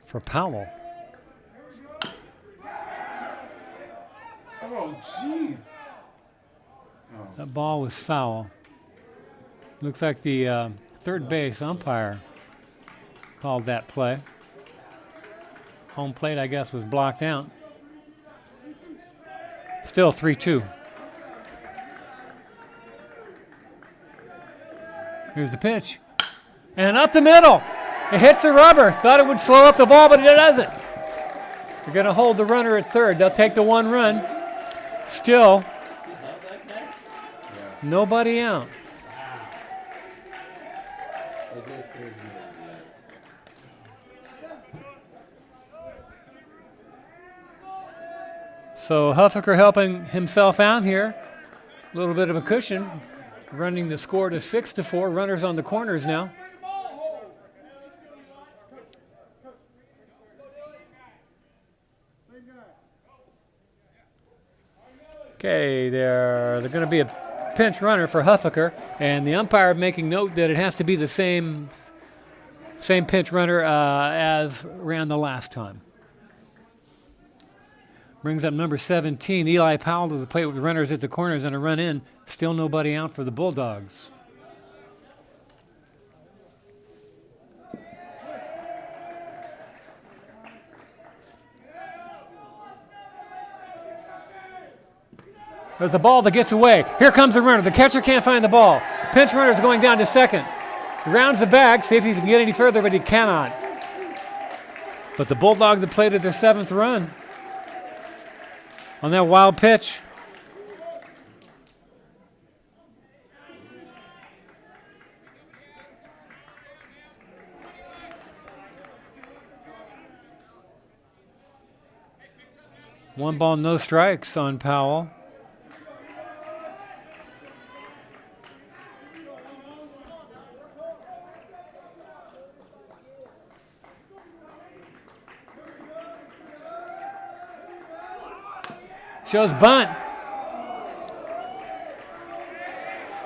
for Powell. Oh, jeez. That ball was foul. Looks like the third base umpire called that play. Home plate, I guess, was blocked out. Still 3-2. Here's the pitch. And up the middle. It hits the rubber. Thought it would slow up the ball, but it doesn't. They're going to hold the runner at third. They'll take the one run. Still, nobody out. So Huffaker helping himself out here. A little bit of a cushion. Running the score to 6-4. Runners on the corners now. Okay, they're going to be a pinch runner for Huffaker, and the umpire making note that it has to be the same pinch runner as ran the last time. Brings up number 17, Eli Powell, to the plate with the runners at the corners and a run in. Still nobody out for the Bulldogs. There's a ball that gets away. Here comes the runner. The catcher can't find the ball. Pinch runner is going down to second. He rounds the bag, see if he can get any further, but he cannot. But the Bulldogs have played at their seventh run on that wild pitch. One ball, no strikes on Powell. Shows bunt.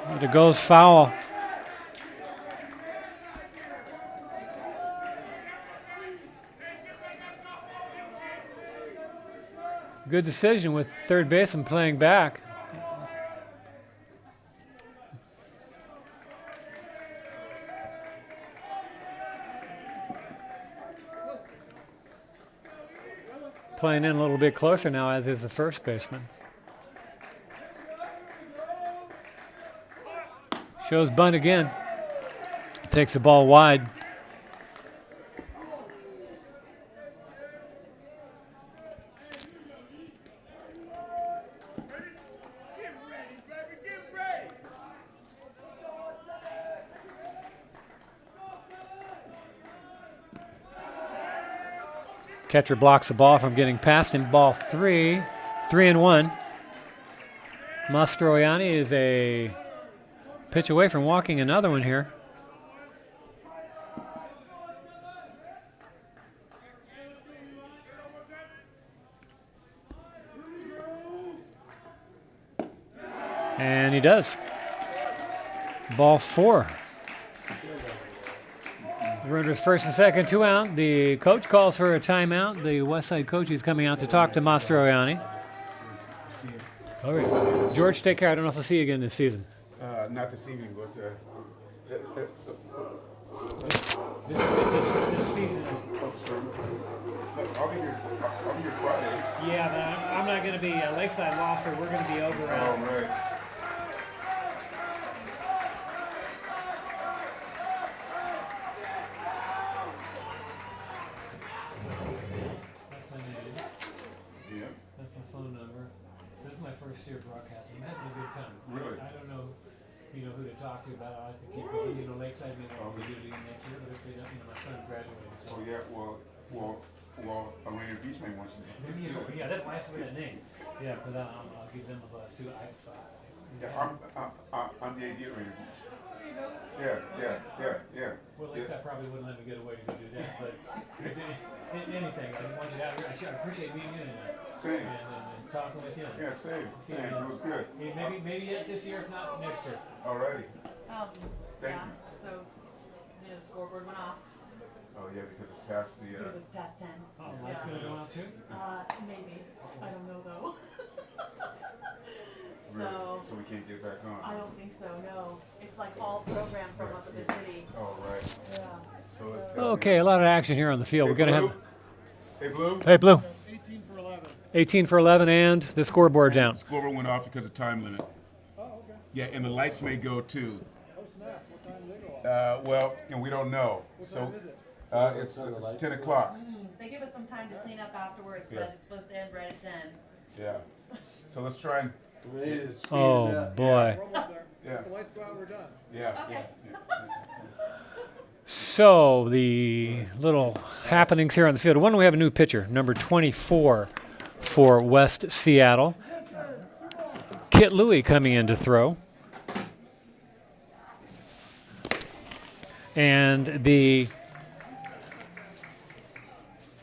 But it goes foul. Good decision with third baseman playing back. Playing in a little bit closer now, as is the first baseman. Shows bunt again. Takes the ball wide. Catcher blocks the ball from getting past him. Ball 3, 3-1. Mastroianni is a pitch away from walking another one here. And he does. Ball 4. Runners first and second, 2 out. The coach calls for a timeout. The Westside coach is coming out to talk to Mastroianni. All right. George, take care. I don't know if I'll see you again this season. Not this evening, but This season is. I'll be here Friday. Yeah, but I'm not going to be Lakeside lost, so we're going to be over at. Oh, right. That's my name. Yeah. That's my phone number. This is my first year broadcasting. I'm having a good time. Really? I don't know, who to talk to about it. I like to keep going. Lakeside may not be doing it next year, but if they don't, my son graduated. So. Oh, yeah. Well, Arena Beach may want you to Maybe do it. yeah, that's nice with that name. Yeah, but I'll give them a buzz too. Yeah, I'm the AD at Arena Beach. Yeah. Well, Lakeside probably wouldn't let me get away to go do that, but anything. I want you to have here. I appreciate meeting you tonight. Same. And talking with you. Yeah, same. It was good. Maybe yet this year, if not next year. Alrighty. Thank Yeah, you. so, the scoreboard went off Oh, yeah, because it's past the. because it's past 10. Oh, lights gonna go out too? Maybe. I don't know though. Really? So we can't get back on. I don't think so, no. It's like all programmed from up in the city. Oh, right. Yeah. So let's Okay, a lot of action here on the field. We're gonna have. Hey, Blue. Hey, Blue. 18 for 11. 18 for 11, and the scoreboard down. Scoreboard went off because of time limit. Oh, okay. Yeah, and the lights may go too. Oh, snap. What time do they go off? Well, and we don't know. What So time is it? it's 10 o'clock. They give us some time to clean up afterwards, Yeah. but it's supposed to end right at 10. Yeah. So let's try and. We need to speed it Oh up. boy. We're almost there. Yeah. If the lights go out, we're done. Yeah. Okay. So the little happenings here on the field. One, we have a new pitcher, number 24 for West Seattle. Kit Louie coming in to throw. And the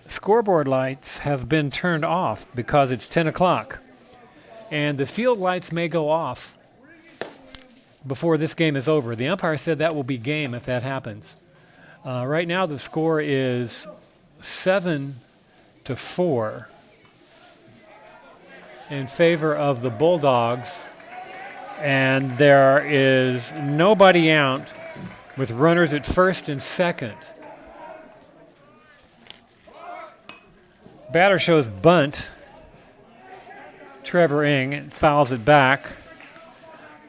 scoreboard lights have been turned off because it's 10 o'clock. And the field lights may go off before this game is over. The umpire said that will be game if that happens. Right now the score is 7-4 in favor of the Bulldogs. And there is nobody out with runners at first and second. Batter shows bunt. Trevor Ing fouls it back.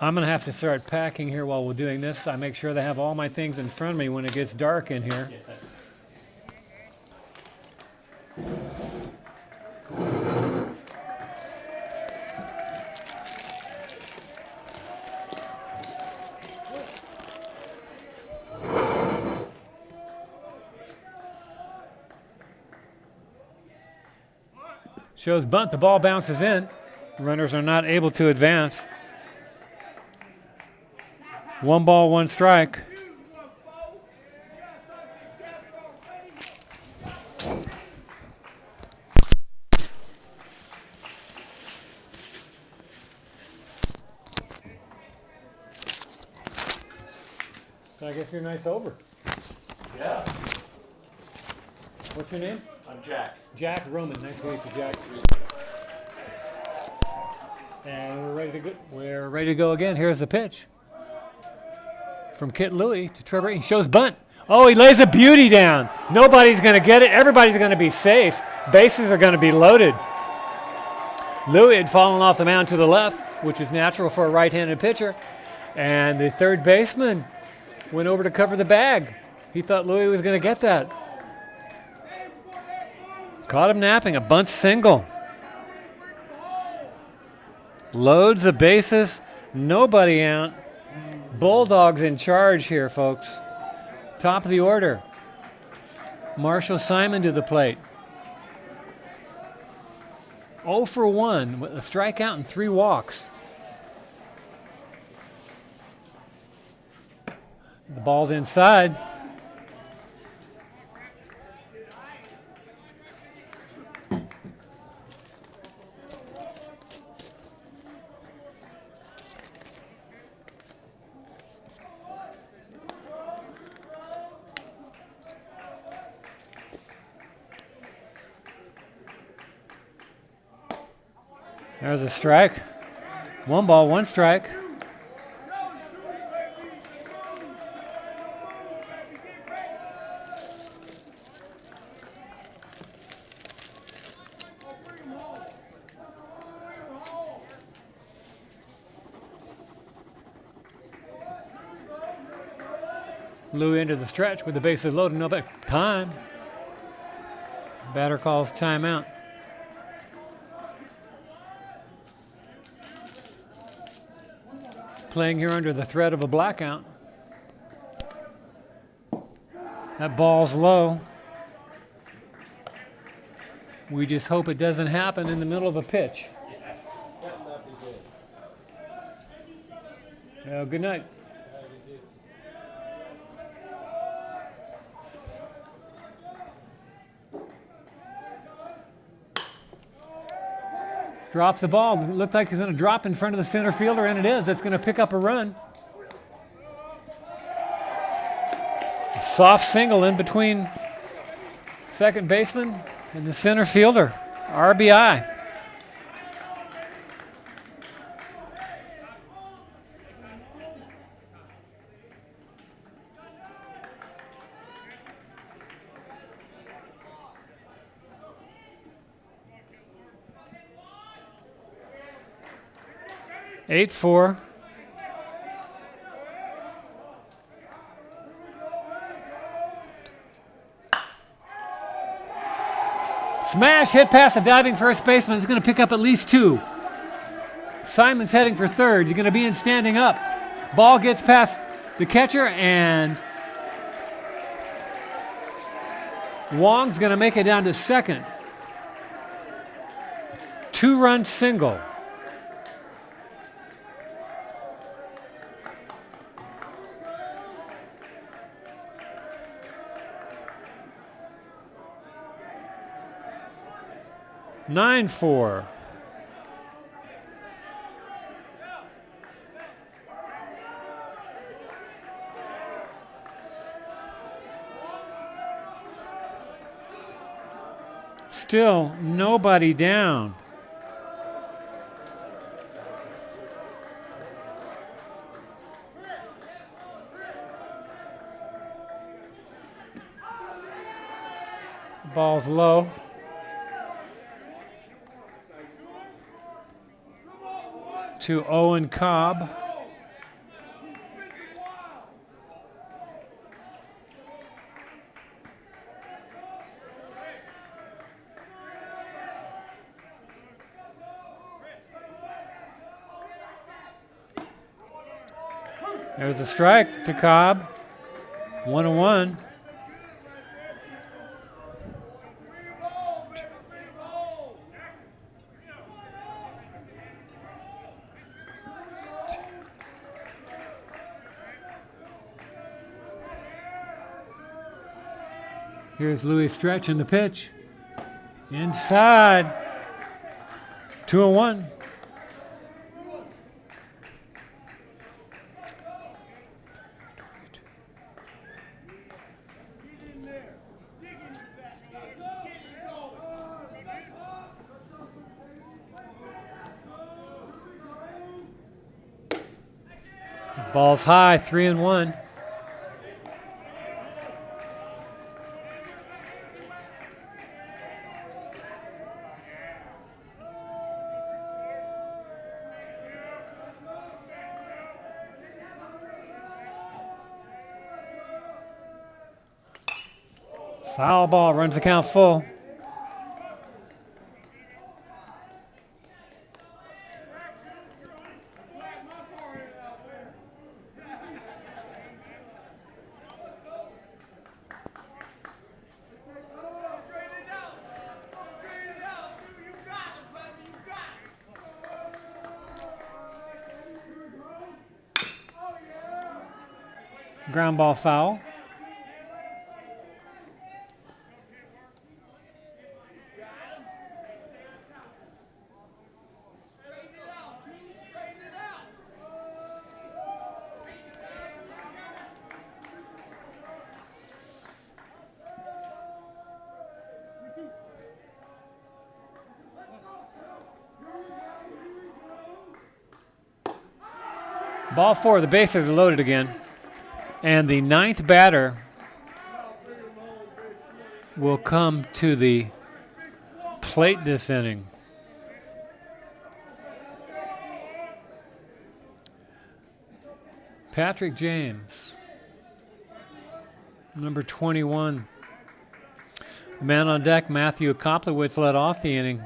I'm going to have to start packing here while we're doing this. I make sure they have all my things in front of me when it gets dark in here. Shows bunt. The ball bounces in. Runners are not able to advance. 1 ball, 1 strike. I guess your night's over. Yeah, What's your name? I'm Jack. Jack Roman. Nice to meet you, Jack. And we're ready to go. We're ready to go again. Here's the pitch from Kit Louie to Trevor. He shows bunt. Oh, he lays a beauty down. Nobody's going to get it. Everybody's going to be safe. Bases are going to be loaded. Louie had fallen off the mound to the left, which is natural for a right-handed pitcher. And the third baseman went over to cover the bag. He thought Louie was going to get that. Caught him napping. A bunt single. Loads the bases. Nobody out. Bulldogs in charge here, folks. Top of the order. Marshall Simon to the plate. 0 for 1 with a strikeout and 3 walks. The ball's inside. There's a strike. 1 ball, 1 strike. Louis into the stretch with the bases loaded. No time. Batter calls timeout. Playing here under the threat of a blackout. That ball's low. We just hope it doesn't happen in the middle of a pitch. Well, good night. Drops the ball. Looked like he's going to drop in front of the center fielder, and it is. That's going to pick up a run. A soft single in between second baseman and the center fielder. RBI. Eight four. Smash hit past the diving first baseman. He's going to pick up at least two. Simon's heading for third. He's going to be in standing up. Ball gets past the catcher, and Wong's going to make it down to second. 2-run single. 9-4. Still nobody down. Ball's low. To Owen Cobb. There's a strike to Cobb. 1-1. Here's Louis stretching the pitch. Inside. 2-1. Ball's high, 3-1. Foul ball, runs the count full. Ground ball foul. Ball four, the bases are loaded again. And the ninth batter will come to the plate this inning. Patrick James. Number 21. The man on deck, Matthew Koplowitz, led off the inning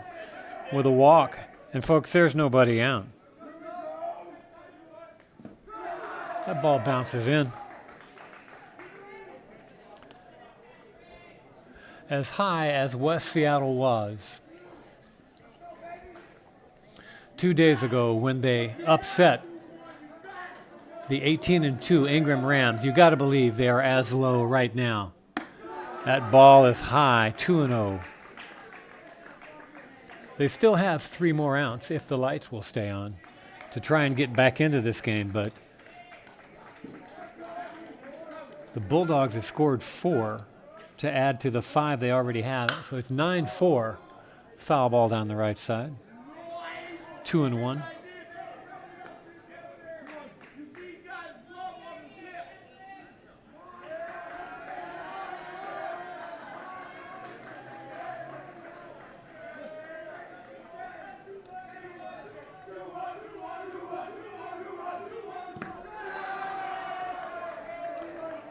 with a walk. And, folks, there's nobody out. That ball bounces in. As high as West Seattle was 2 days ago when they upset the 18-2 Ingram Rams, you got to believe they are as low right now. That ball is high, 2-0. They still have 3 more outs if the lights will stay on to try and get back into this game, but the Bulldogs have scored 4 to add to the 5 they already have. So it's 9-4. Foul ball down the right side. 2-1.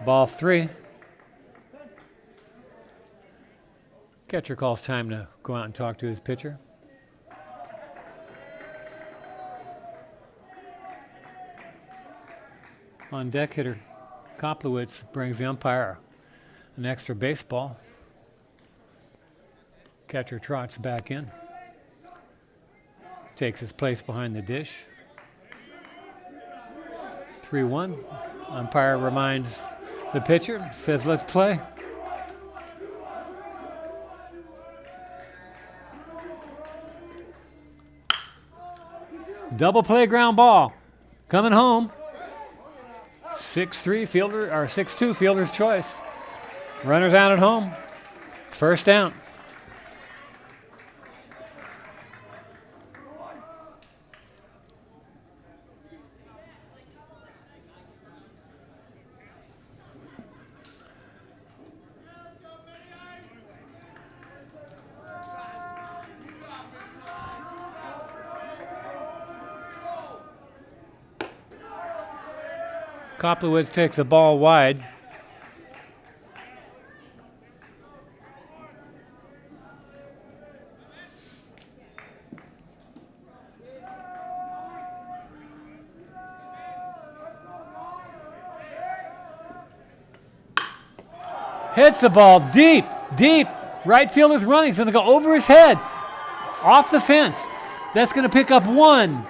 Ball 3. Catcher calls time to go out and talk to his pitcher. On deck, hitter Koplowitz brings the umpire an extra baseball. Catcher trots back in. Takes his place behind the dish. 3-1. Umpire reminds the pitcher, says, let's play. Double play ground ball. Coming home. 6-3 fielder, or 6-2 fielder's choice. Runners out at home. First down. Koplowitz takes the ball wide. Hits the ball deep, deep. Right fielder's running. It's going to go over his head. Off the fence. That's going to pick up 1,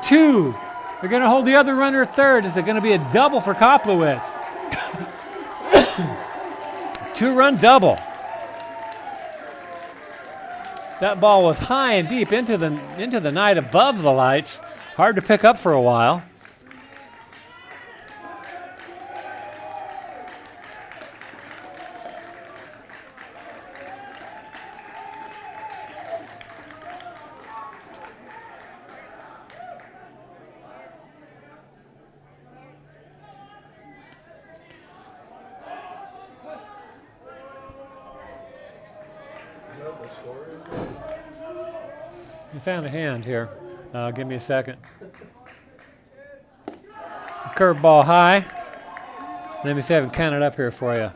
2. They're going to hold the other runner at third. Is it going to be a double for Koplowitz? 2-run double. That ball was high and deep into the night above the lights. Hard to pick up for a while. It's out of hand here. Give me a second. Curveball high. Let me see if I can count it up here for you.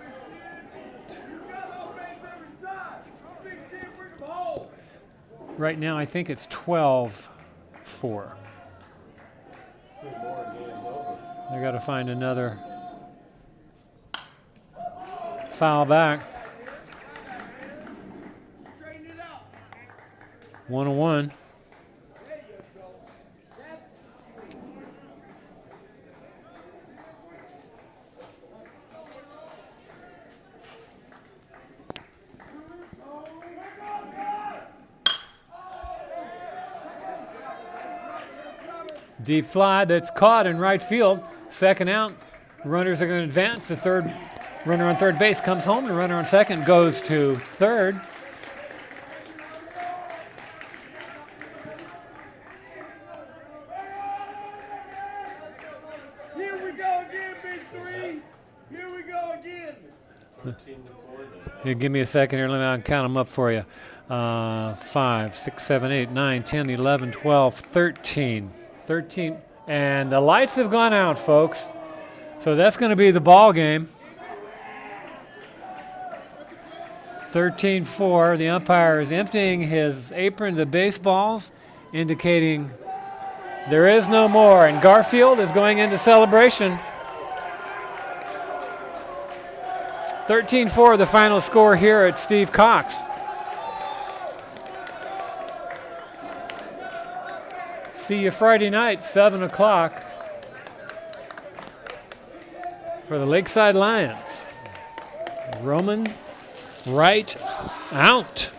Right now, I think it's 12-4. They got to find another foul back. 1-1. Deep fly that's caught in right field. Second out. Runners are going to advance. The third runner on third base comes home. The runner on second goes to third. Here, give me a second here. Let me count them up for you. 5, 6, 7, 8, 9, 10, 11, 12, 13. 13. And the lights have gone out, folks. So that's going to be the ball game. 13-4. The umpire is emptying his apron to baseballs, indicating there is no more. And Garfield is going into celebration. 13-4, the final score here at Steve Cox. See you Friday night, 7 o'clock, for the Lakeside Lions. Roman right out.